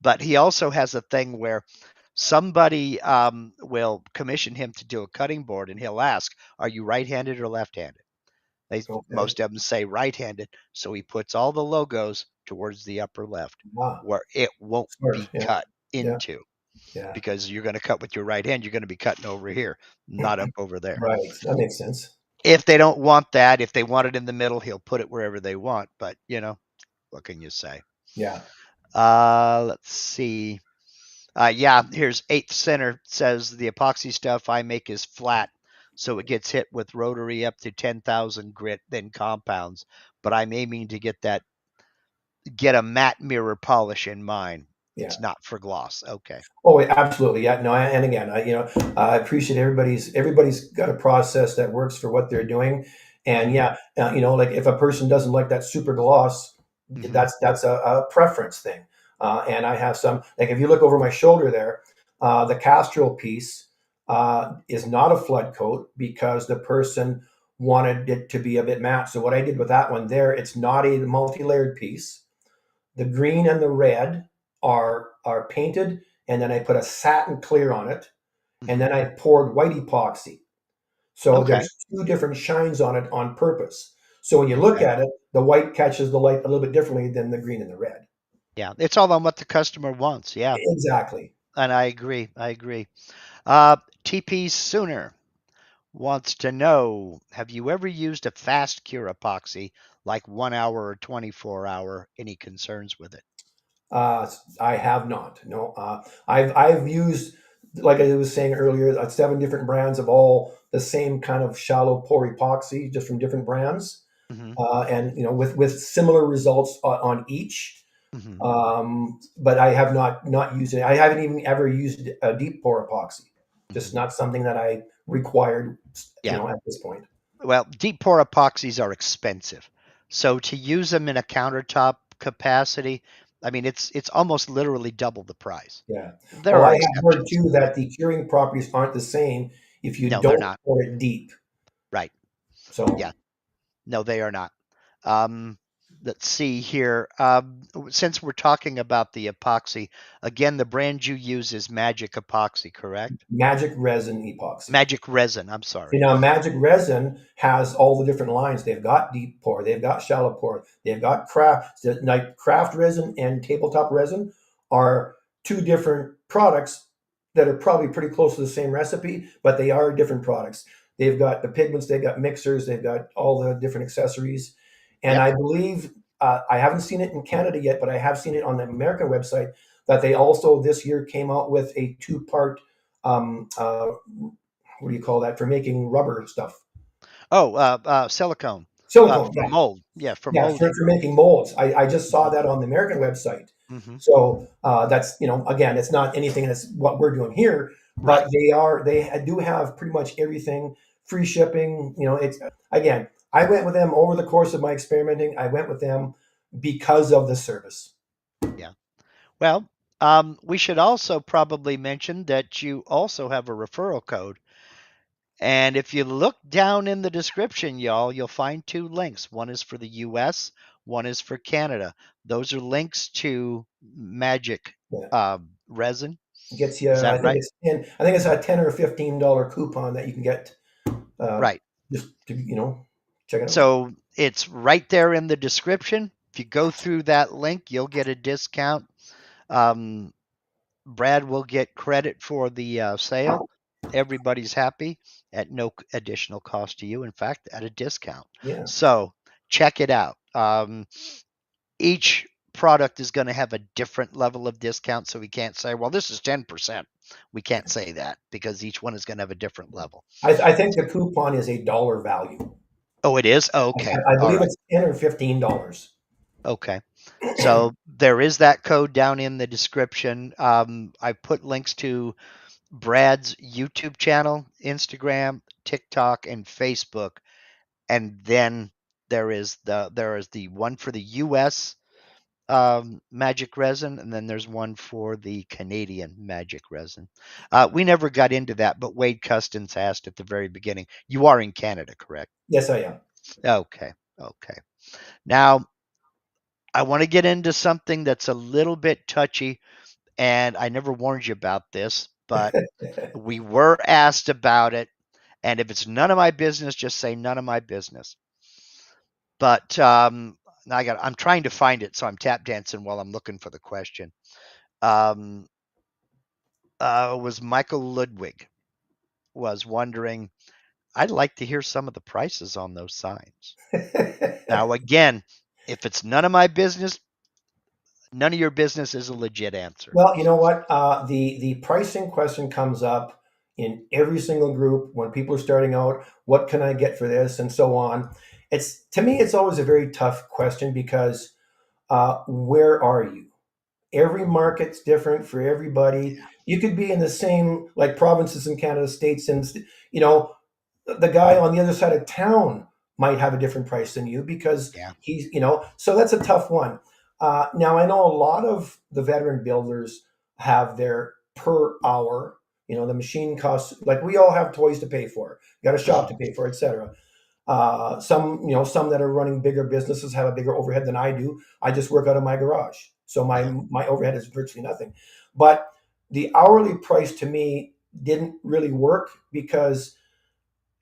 But he also has a thing where somebody will commission him to do a cutting board, and he'll ask, "Are you right-handed or left-handed?" Okay. Most of them say right-handed, so he puts all the logos towards the upper left, Ah, where it won't smart. be Yeah. cut Yeah. into, Yeah. because you're going to cut with your right hand, you're going to be cutting over here, not up over there. Right. That makes sense. If they don't want that, if they want it in the middle, he'll put it wherever they want. But what can you say? Yeah. Let's see. Yeah, here's eighth center says the epoxy stuff I make is flat, so it gets hit with rotary up to 10,000 grit, then compounds. But I'm aiming to get a matte mirror polish in mine. Yeah. It's not for gloss. Okay. Oh, absolutely. Yeah. No, and again, I appreciate everybody's got a process that works for what they're doing. And Mm-hmm. yeah, like if a person doesn't like that super gloss, Mm-hmm. that's a preference thing. And I have some, like if you look over my shoulder there, the Castrol piece is not a flood coat because the person wanted it to be a bit matte. So what I did with that one there, it's not a multi-layered piece. The green and the red are painted, and then I put a satin clear on it, and Mm-hmm. then I poured white epoxy. So Okay. there's two different shines on it on purpose. So when you look Okay. at it, the white catches the light a little bit differently than the green and the red. Yeah, it's all on what the customer wants. Yeah, Exactly. and I agree. I agree. Uh, TP Sooner wants to know, have you ever used a fast cure epoxy like 1 hour or 24 hour? Any concerns with it? I have not. No, I've used. like I was saying earlier, 7 different brands of all the same kind of shallow pore epoxy, just from different brands, Hmm. and with similar results on each. Hmm. But I have not used it. I haven't even ever used a deep pore epoxy. Just Hmm. not something that I required, Yeah. at this point. Well, deep pour epoxies are expensive. So to use them in a countertop capacity, I mean it's almost literally double the price. Yeah. There Well, I are have heard exceptions, too but that the curing properties aren't the same if you no, they're don't not. pour it deep. Right. So Yeah. No, they are not. Um, let's see here. Since we're talking about the epoxy, again, the brand you use is Magic Epoxy, correct? magic resin epoxy. Magic Resin. I'm See, sorry. now Magic Resin has all the different lines. They've got deep pour, they've got shallow pour, they've got craft. Like craft resin and tabletop resin are 2 different products that are probably pretty close to the same recipe, but they are different products. They've got the pigments, they've got mixers, they've got all the different accessories. And Yep. I believe I haven't seen it in Canada yet, but I have seen it on the American website that they also this year came out with a 2-part what do you call that, for making rubber stuff? Oh, silicone Silicone, for yeah. mold. Yeah, for Yeah, molding. for making molds. I just saw Hmm. that on the American website. Hmm. So that's, again, it's not anything that's what we're doing here, but Right. they do have pretty much everything, free shipping. It's, again, I went with them over the course of my experimenting. I went with them because of the service. Yeah. Well, we should also probably mention that you also have a referral code. And if you look down in the description, y'all, you'll find 2 links. One is for the US, one is for Canada. Those are links to Magic Yeah. resin. Gets you, Is that right? I think it's a $10 or $15 coupon that you can get, uh, Right. just to, check it out. So it's right there in the description. If you go through that link, you'll get a discount. Um, Brad will get credit for the sale. Everybody's happy at no additional cost to you. In fact, at a discount. Yeah. So check it out. Each product is going to have a different level of discount. So we can't say, well, this is 10%. We can't say that because each one is going to have a different level. I think the coupon is a dollar value. Oh, it is? Okay. I All believe right. it's $10 or $15. Okay. So there is that code down in the description. I put links to Brad's YouTube channel, Instagram, TikTok, and Facebook, and then there is the one for the U.S. Magic resin, and then there's one for the Canadian magic resin. We never got into that, but Wade Custins asked at the very beginning. You are in Canada, correct? Yes, I am. Okay. Okay. Now I want to get into something that's a little bit touchy, and I never warned you about this, but we were asked about it. And if it's none of my business, just say none of my business. But now I'm trying to find it, so I'm tap dancing while I'm looking for the question. Um, was Michael Ludwig was wondering, I'd like to hear some of the prices on those signs. Now, again, if it's none of my business, none of your business is a legit answer. Well, you know what? The pricing question comes up in every single group when people are starting out. What can I get for this, and so on. It's, to me, it's always a very tough question because where are you? Every market's different for everybody. You could be in the same, like, provinces in Canada, states, and you know the guy on the other side of town might have a different price than you because Yeah. he's, so that's a tough one. Now, I know a lot of the veteran builders have their per hour. The machine costs, like, we all have toys to pay for, got a shop to Mhm. pay for, etc. Some that are running bigger businesses have a bigger overhead than I do. I just work out of my garage, so my Uh-huh. my overhead is virtually nothing. But the hourly price to me didn't really work because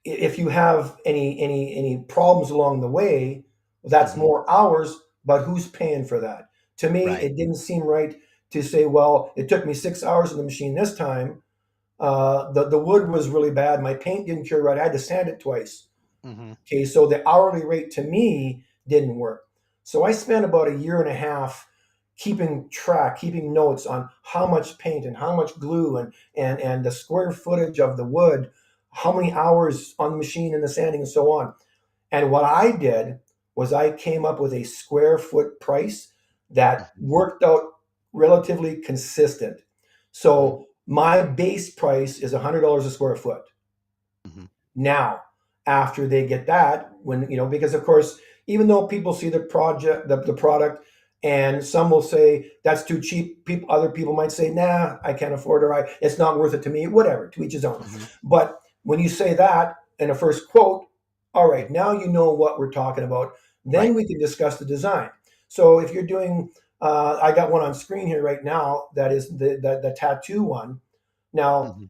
if you have any problems along the way, that's Mhm. more hours, but who's paying for that? To me, Right. it didn't seem right to say, well, it took me 6 hours in the machine this time. The wood was really bad. My paint didn't cure right. I had to sand it twice. Mhm. Okay, so the hourly rate to me didn't work. So I spent about a year and a half keeping track, keeping notes on how much paint and how much glue and the square footage of the wood, how many hours on the machine and the sanding and so on. And what I did was I came up with a square foot price that Mhm. worked out relatively consistent. Mhm. So my base price is $100 a square foot. Mhm. Now, after they get that, when because of course, even though people see the product, and some will say that's too cheap, other people might say, nah, I can't afford it, or it's not worth it to me, whatever, to each his own. Mhm. But when you say that in a first quote, all Mhm. right, now you know what we're talking about. Then Right. we can discuss the design. So if you're doing, I got one on screen here right now that is the tattoo one. Now, Mhm.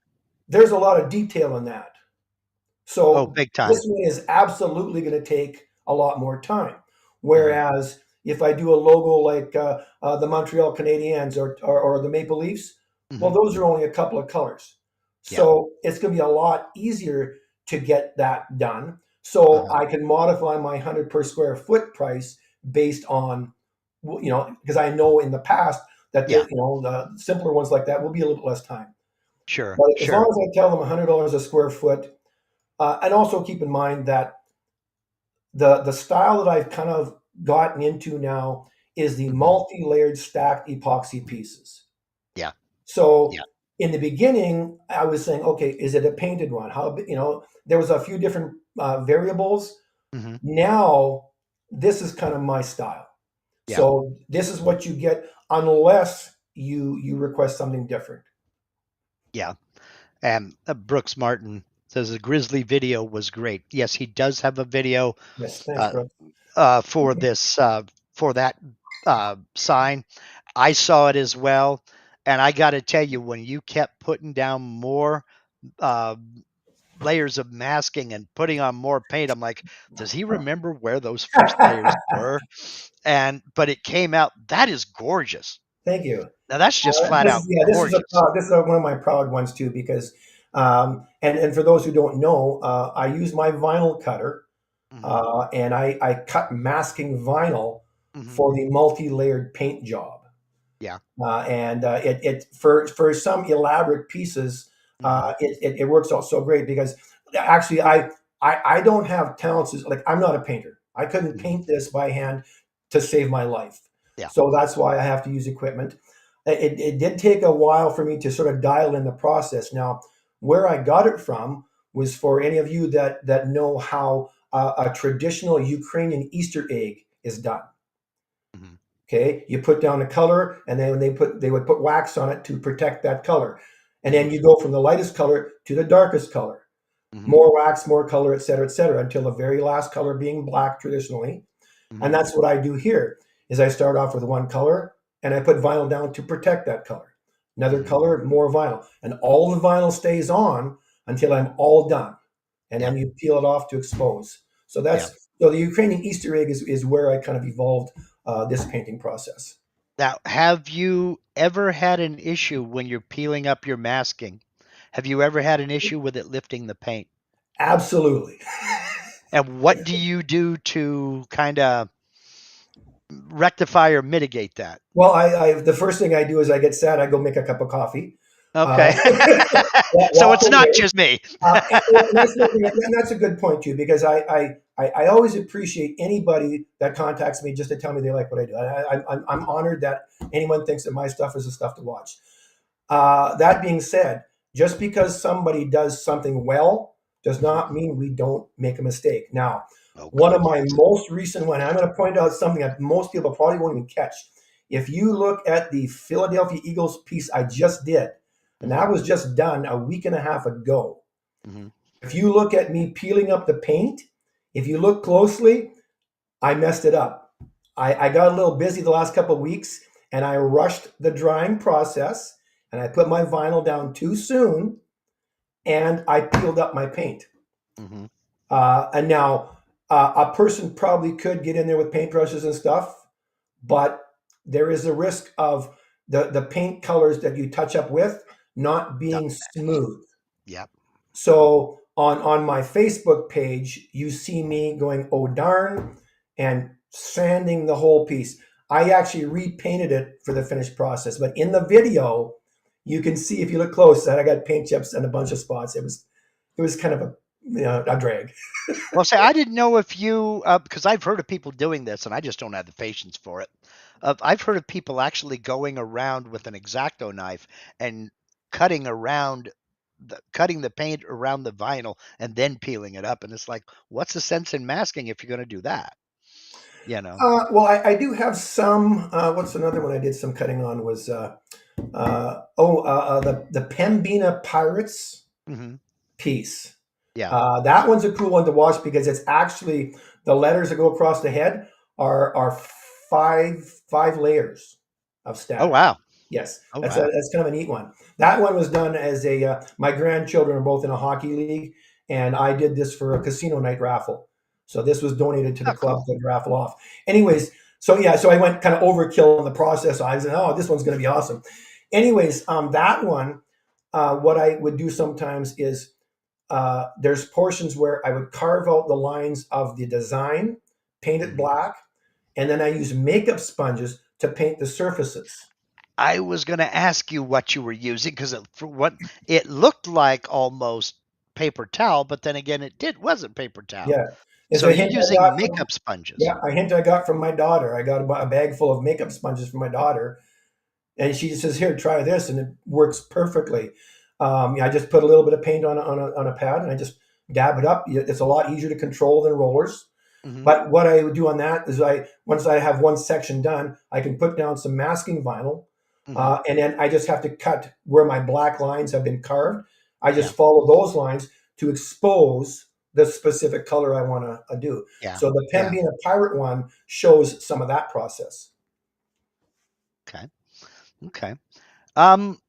there's a lot of detail in that. Oh, So big this time. one is absolutely going to take a lot more time. Mhm. Whereas if I do a logo like the Montreal Canadiens or the Maple Leafs, well, Mhm. those are only a couple of colors. Yeah. So it's going to be a lot easier to get that done. So Uh-huh. I can modify my 100 per square foot price based on, because I know in the past that Yeah. the simpler ones like that will be a little less time. Sure. But as long Sure. as I tell them $100 a square foot, and also keep in mind that the style that I've kind of gotten into now is the Mhm. multi-layered stacked epoxy pieces. Yeah. So Yeah. in the beginning, I was saying, okay, is it a painted one? There was a few different variables. Mhm. Now this is kind of my style. Yeah. So this is what you get unless you request something different. Yeah. And Brooks Martin says the Grizzly video was great. Yes, he does have a video Yes, thanks, uh, bro. for this for that sign. I saw it as well, and I got to tell you, when you kept putting down more uh, layers of masking and putting on more paint, I'm like, does he remember where those first layers were? And but it came out. That is gorgeous. Thank you. Now that's just flat This out is yeah, gorgeous. this is one of my proud ones too because and for those who don't know, I use my vinyl cutter Hmm. and I cut masking vinyl Hmm. for the multi-layered paint job. Yeah. It for some elaborate pieces, Hmm. it works out so great because actually I don't have talents like I'm not a painter. I couldn't Hmm. paint this by hand to save my life, Yeah. so that's why I have to use equipment. It did take a while for me to sort of dial in the process. Now, where I got it from was for any of you that know how a traditional Ukrainian Easter egg is done. Hmm. Okay, you put down the color, and then they would put wax on it to protect that color, and Hmm. then you go from the lightest color to the darkest color, Hmm. more wax, more color, et cetera, until the very last color being black traditionally. And Hmm. that's what I do here. Is I start off with one color, and I put vinyl down to protect that color. Another Hmm. color, more vinyl, and all the vinyl stays on until I'm all done, and Yeah. then you peel it off to expose. So Yeah. the Ukrainian Easter egg is where I kind of evolved this painting process. Now, have you ever had an issue when you're peeling up your masking? Have you ever had an issue with it lifting the paint? Absolutely. And what do you do to kind of rectify or mitigate that? Well, the first thing I do is I get sad. I go make a cup of coffee. Okay. So Walk it's not away. just me. And that's a good point too, because I always appreciate anybody that contacts me just to tell me they like what I do. I'm honored that anyone thinks that my stuff is the stuff to watch. That being said, just because somebody does something well does Mhm. not mean we don't make a mistake. Now, Oh one of God, my yes. most recent one, I'm going to point out something that most people probably won't even catch. If you look at the Philadelphia Eagles piece I just did, and Hmm. that was just done a week and a half ago. Hmm. If you look at me peeling up the paint, if you look closely, I messed it up. I got a little busy the last couple of weeks and I rushed the drying process and I put my vinyl down too soon and I peeled up my paint. Hmm. And now a person probably could get in there with paintbrushes and stuff, but there is a risk of the paint colors that you touch up with not Not being matching. smooth. Yep. So on my Facebook page, you see me going, oh darn, and sanding the whole piece. I actually repainted it for the finished process. But in the video, you can see if you look close that I got paint chips and a bunch of spots. It was kind of a drag. Well, say I didn't know if you because I've heard of people doing this, and I just don't have the patience for it. I've heard of people actually going around with an X-Acto knife and cutting around cutting the paint around the vinyl and then peeling it up, and it's like, what's the sense in masking if you're going to do that? You know. Well, I do have some. What's another one I did some cutting on was the Pembina Pirates Hmm. piece. Yeah. That one's a cool one to watch because it's actually the letters that go across the head are five layers of Oh static. wow. Yes, Oh that's wow. that's kind of a neat one. That one was done as a my grandchildren are both in a hockey league, and I did this for a casino night raffle. So this was donated to the Oh club cool. to raffle off. Anyways, so yeah, so I went kind of overkill in the process. I was like, oh, this one's going to be awesome. Anyways, that one, what I would do sometimes is there's portions where I would carve out the lines of the design, paint it Hmm. black, and then I use makeup sponges to paint the surfaces. I was going to ask you what you were using because for what it looked like almost paper towel, but then again, it wasn't paper towel. Yeah, it's So a you're hint I got using from makeup sponges. yeah, a hint I got from my daughter. I got a bag full of makeup sponges from my daughter, and she says, "Here, try this," and it works perfectly. Yeah, I just put a little bit of paint on a pad, and I just dab it up. It's a lot easier to control than rollers. Hmm. But what I would do on that is once I have one section done, I can put down some masking vinyl, Hmm. and then I just have to cut where my black lines have been carved. I Yeah. just follow those lines to expose the specific color I want to do. Yeah. So the Yeah. Pembina Pirate one shows some of that process. Okay. Okay. Um,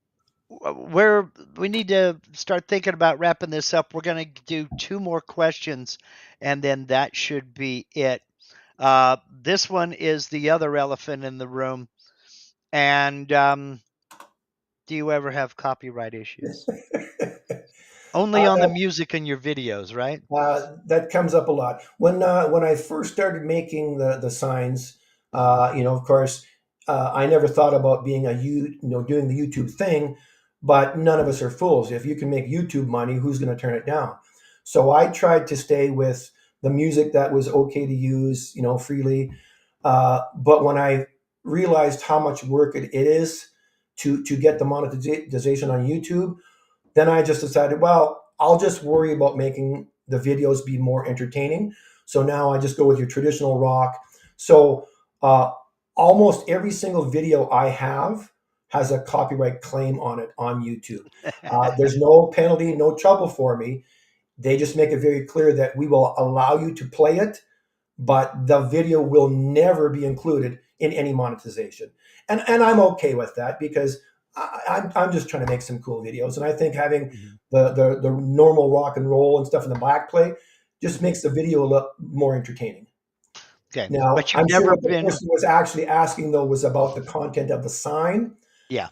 where we need to start thinking about wrapping this up. We're going to do two more questions, and then that should be it. This one is the other elephant in the room. And do you ever have copyright issues? Only on the uh, music in your videos, right? that comes up a lot. When I first started making the signs, Hmm. of course, I never thought about being doing the YouTube thing, but none of us are fools. If you can make YouTube money, who's going to turn it down? So I tried to stay with the music that was okay to use, freely. But when I realized how much work it is to get the monetization on YouTube, then I just decided, well, I'll just worry about making the videos be more entertaining. So now I just go with your traditional rock. So uh, almost every single video I have has a copyright claim on it on YouTube. There's no penalty, no trouble for me. They just make it very clear that we will allow you to play it, but the video will never be included in any monetization. And I'm okay with that because I'm just trying to make some cool videos. And I think having Mhm. the normal rock and roll and stuff in the backplay just Mhm. makes the video look more entertaining. Okay, Now, but you've I'm sure never what the been. person was actually asking though was about the content of the sign. Yeah.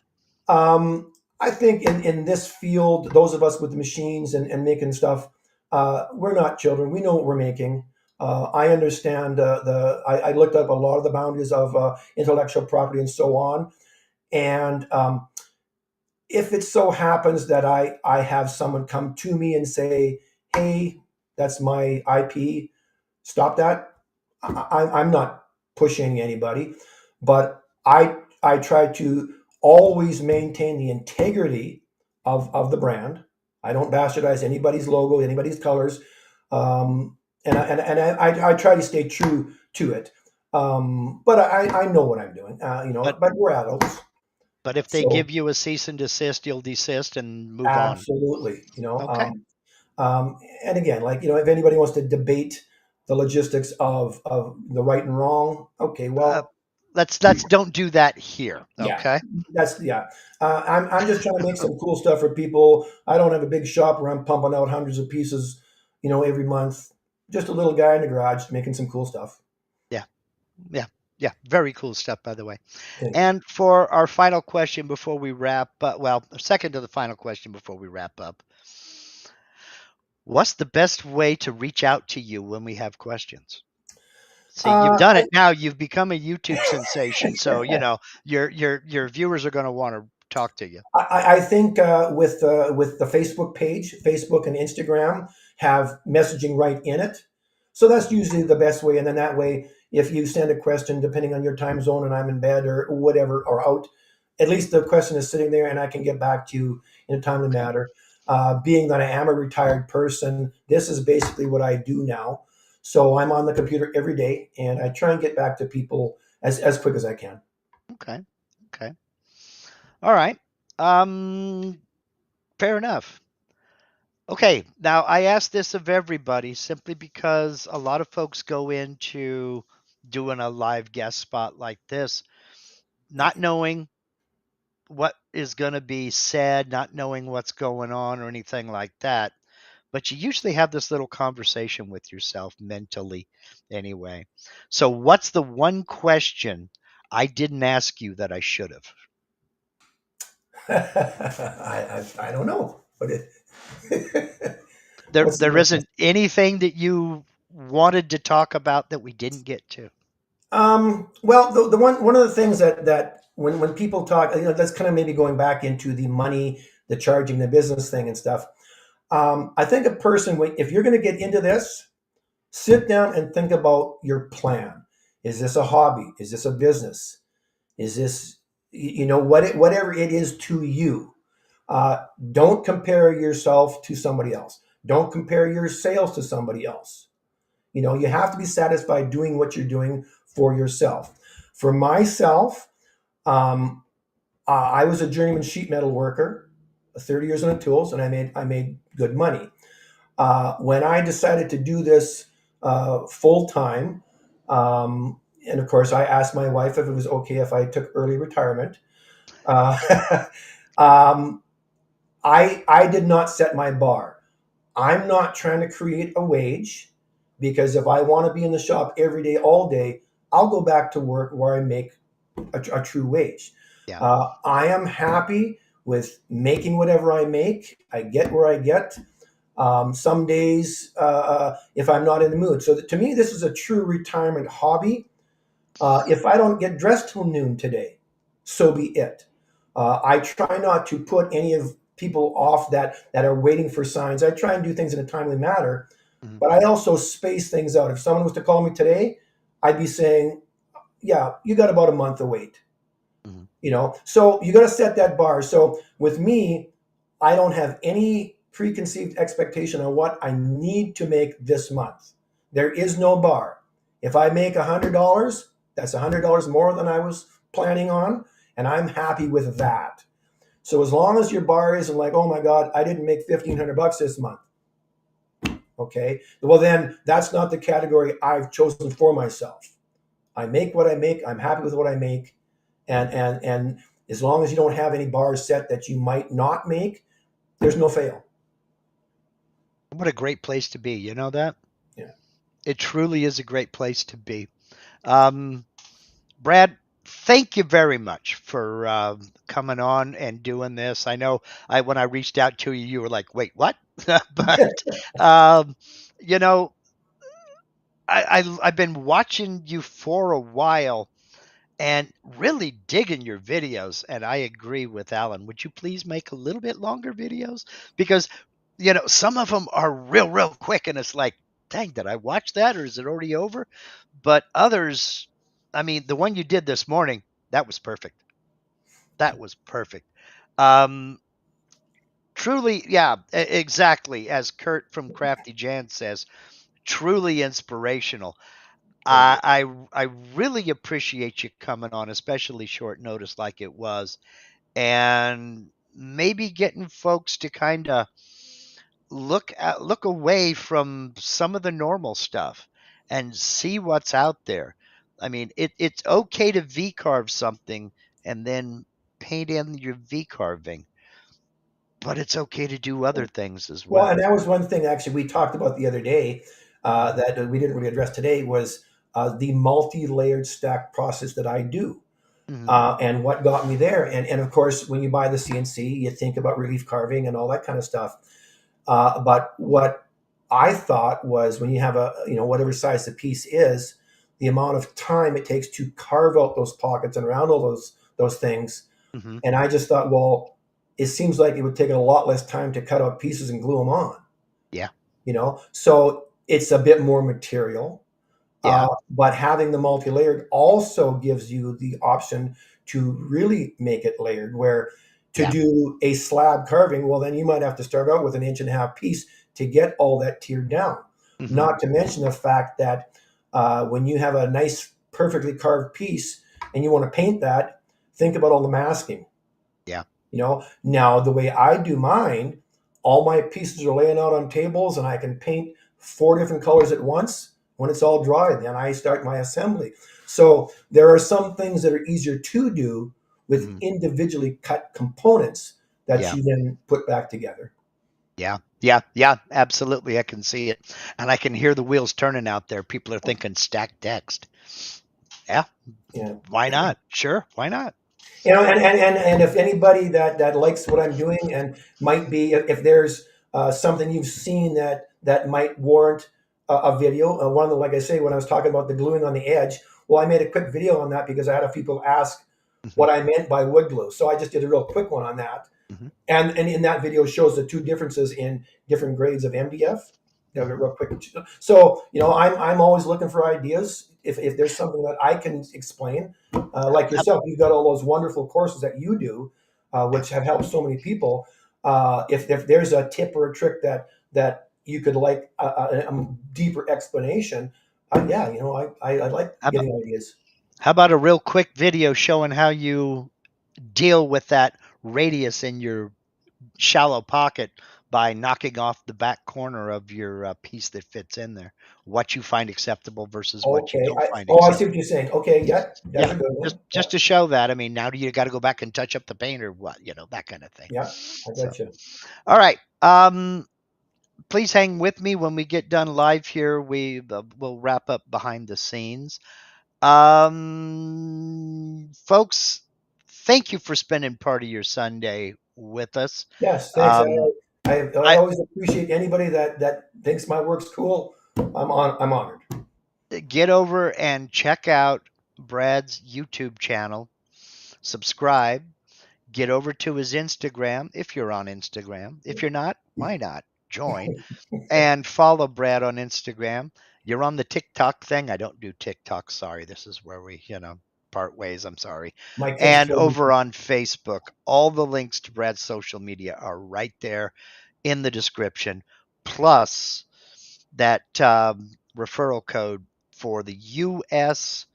I think in this field, those of us with the machines and making stuff, we're not children. We know what we're making. I understand I looked up a lot of the boundaries of intellectual property and so on. And if it so happens that I have someone come to me and say, "Hey, that's my IP. Stop that." I'm not pushing anybody, but I try to always maintain the integrity of the brand. I don't bastardize anybody's logo, anybody's colors, and I try to stay true to it. But I know what I'm doing, But But we're adults, if they so give you a cease and desist, you'll desist and move on. absolutely, Okay. And again, like if anybody wants to debate the logistics of the right and wrong, okay, Uh, well, let's don't do that here. yeah, Okay. that's yeah. I'm just trying to make some cool stuff for people. I don't have a big shop where I'm pumping out hundreds of pieces, every month. Just a little guy in the garage making some cool stuff. Yeah. Yeah. Yeah. Very cool stuff, by the way. Thanks. And for our final question before we wrap, well, second to the final question before we wrap up, what's the best way to reach out to you when we have questions? See, you've Uh, done it now. You've become a YouTube sensation, so your viewers are going to want to talk to you. I think with the Facebook page, Facebook and Instagram have messaging right in it, so that's usually the best way. And then that way, if you send a question, depending on your time zone, and I'm in bed or whatever or out, at least the question is sitting there, and I can get back to you in a timely Okay. manner. Being that I am a retired person, this is basically what I do now. So I'm on the computer every day, and I try and get back to people as quick as I can. Okay. Okay. All right. Um, Fair enough. Okay. Now I ask this of everybody simply because a lot of folks go into doing a live guest spot like this, not knowing what is going to be said, not knowing what's going on or anything like that. But you usually have this little conversation with yourself mentally anyway. So, what's the one question I didn't ask you that I should have? I don't know, but There, what's the there one isn't anything that you wanted to talk about that we didn't get to. Well, the one of the things that when people talk, that's kind of maybe going back into the money, the charging, the business thing and stuff. I think a person, if you're going to get into this, sit down and think about your plan. Is this a hobby? Is this a business? Is this, whatever it is to you? Uh, don't compare yourself to somebody else. Don't compare your sales to somebody else. You have to be satisfied doing what you're doing for yourself. For myself, um, I was a journeyman sheet metal worker, 30 years on the tools, and I made good money. When I decided to do this full time, and of course, I asked my wife if it was okay if I took early retirement. Uh, um, I did not set my bar. I'm not trying to create a wage because if I want to be in the shop every day, all day, I'll go back to work where I make a true wage. Yeah. I am happy with making whatever I make. I get where I get. Some days, if I'm not in the mood. So to me, this is a true retirement hobby. If I don't get dressed till noon today, so be it. I try not to put any of people off that are waiting for signs. I try and do things in a timely manner, Mhm. but I also space things out. If someone was to call me today, I'd be saying, "Yeah, you got about a month to wait." Mhm. So you got to set that bar. So with me, I don't have any preconceived expectation on what I need to make this month. There is no bar. If I make $100, that's $100 more than I was planning on, and I'm happy with that. So as long as your bar isn't like, oh my God, I didn't make $1,500 this month. Okay, well then that's not the category I've chosen for myself. I make what I make. I'm happy with what I make, and as long as you don't have any bars set that you might not make, there's no fail. What a great place to be. You know that? Yeah. It truly is a great place to be. Um, Brad, thank you very much for coming on and doing this. I know when I reached out to you, you were like, "Wait, what?" But um, you know, I've been watching you for a while and really digging your videos. And I agree with Alan. Would you please make a little bit longer videos? Because some of them are real quick, and it's like, dang, did I watch that or is it already over? But others, I mean, the one you did this morning, that was perfect. That was perfect. Um, Truly, yeah, exactly. As Kurt from Crafty Jan says, truly inspirational. Thank you. I really appreciate you coming on, especially short notice like it was, and maybe getting folks to kind of look away from some of the normal stuff and see what's out there. I mean, it's okay to V carve something and then paint in your V carving, but it's okay to do other things as Well, and well. that was one thing actually we talked about the other day that we didn't really address today was the multi-layered stack process that I do. Mm-hmm. And what got me there. And of course, when you buy the CNC, you think about relief carving and all that kind of stuff. But what I thought was when you have whatever size the piece is, the amount of time it takes to carve out those pockets and around all those things. Hmm. And I just thought, well, it seems like it would take a lot less time to cut out pieces and glue them on. Yeah. So it's a bit more material. Yeah. But having the multi-layered also gives you the option to really make it layered, where to Yeah. do a slab carving, well, then you might have to start out with an inch and a half piece to get all that tiered down. Hmm. Not to mention the fact that when you have a nice, perfectly carved piece and you want to paint that, think about all the masking. Yeah. Now the way I do mine, all my pieces are laying out on tables and I can paint 4 different colors at once. When it's all dry, then I start my assembly. So there are some things that are easier to do with Hmm. individually cut components that Yeah. you then put back together. Yeah. Yeah. Yeah. Absolutely. I can see it. And I can hear the wheels turning out there. People are thinking stacked text. Yeah. Yeah. Why not? Sure. Why not? And if anybody that likes what I'm doing and might be, if there's something you've seen that might warrant a video, one of the, like I say, when I was talking about the gluing on the edge, well, I made a quick video on that because I had a people ask Hmm. what I meant by wood glue, so I just did a real quick one on that. Hmm. And in that video shows the two differences in different grades of MDF. Hmm. Real quick. So I'm always looking for ideas. If there's something that I can explain, like yourself, you've got all those wonderful courses that you do, Yeah. which have helped so many people. If there's a tip or a trick that you could like a deeper explanation, yeah, I like How about, getting ideas. how about a real quick video showing how you deal with that radius in your shallow pocket by knocking off the back corner of your piece that fits in there? What you find acceptable versus what you Okay. don't find I see what acceptable. you're saying. Okay. Yeah, that's Yeah, a good just one. Yeah. just to show that. I mean, now do you got to go back and touch up the paint or what? That kind of thing. Yeah, I So, got you. all right. Please hang with me when we get done live here. We'll wrap up behind the scenes. Folks, thank you for spending part of your Sunday with us. Yes, thanks. Um, I I always appreciate anybody that thinks my work's cool. I'm honored. Get over and check out Brad's YouTube channel. Subscribe. Get over to his Instagram if you're on Instagram. If you're not, why not? Join and follow Brad on Instagram. You're on the TikTok thing. I don't do TikTok. Sorry. This is where we part ways. I'm sorry. My kids And told me. over on Facebook, all the links to Brad's social media are right there in the description. Plus, that referral code for the US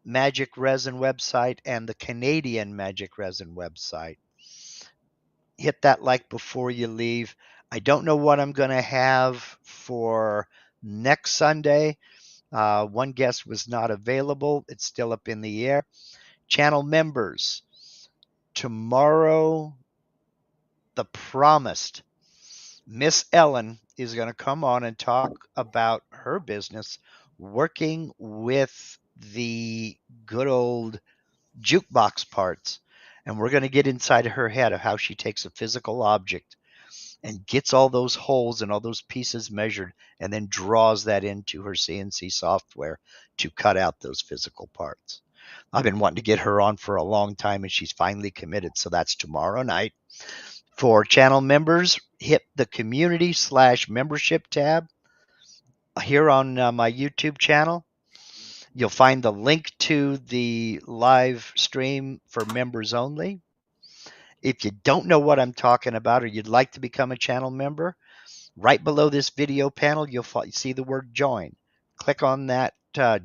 Magic Resin website and the Canadian Magic Resin website. Hit that like before you leave. I don't know what I'm going to have for next Sunday. One guest was not available. It's still up in the air. Channel members, tomorrow, the promised Miss Ellen is going to come on and talk about her business working with the good old jukebox parts. And we're going to get inside her head of how she takes a physical object and gets all those holes and all those pieces measured and then draws that into her CNC software to cut out those physical parts. I've been wanting to get her on for a long time and she's finally committed. So that's tomorrow night. For channel members, hit the community/membership tab here on my YouTube channel. You'll find the link to the live stream for members only. If you don't know what I'm talking about or you'd like to become a channel member, right below this video panel, you'll see the word join. Click on that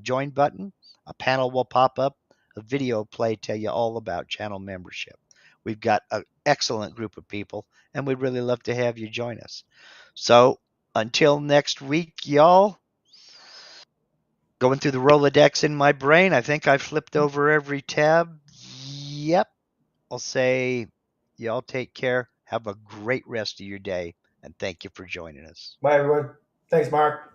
join button. A panel will pop up. A video play tell you all about channel membership. We've got an excellent group of people, and we'd really love to have you join us. So until next week, y'all, going through the Rolodex in my brain, I think I flipped over every tab. Yep. I'll say, y'all take care. Have a great rest of your day, and thank you for joining us. Bye, everyone. Thanks, Mark.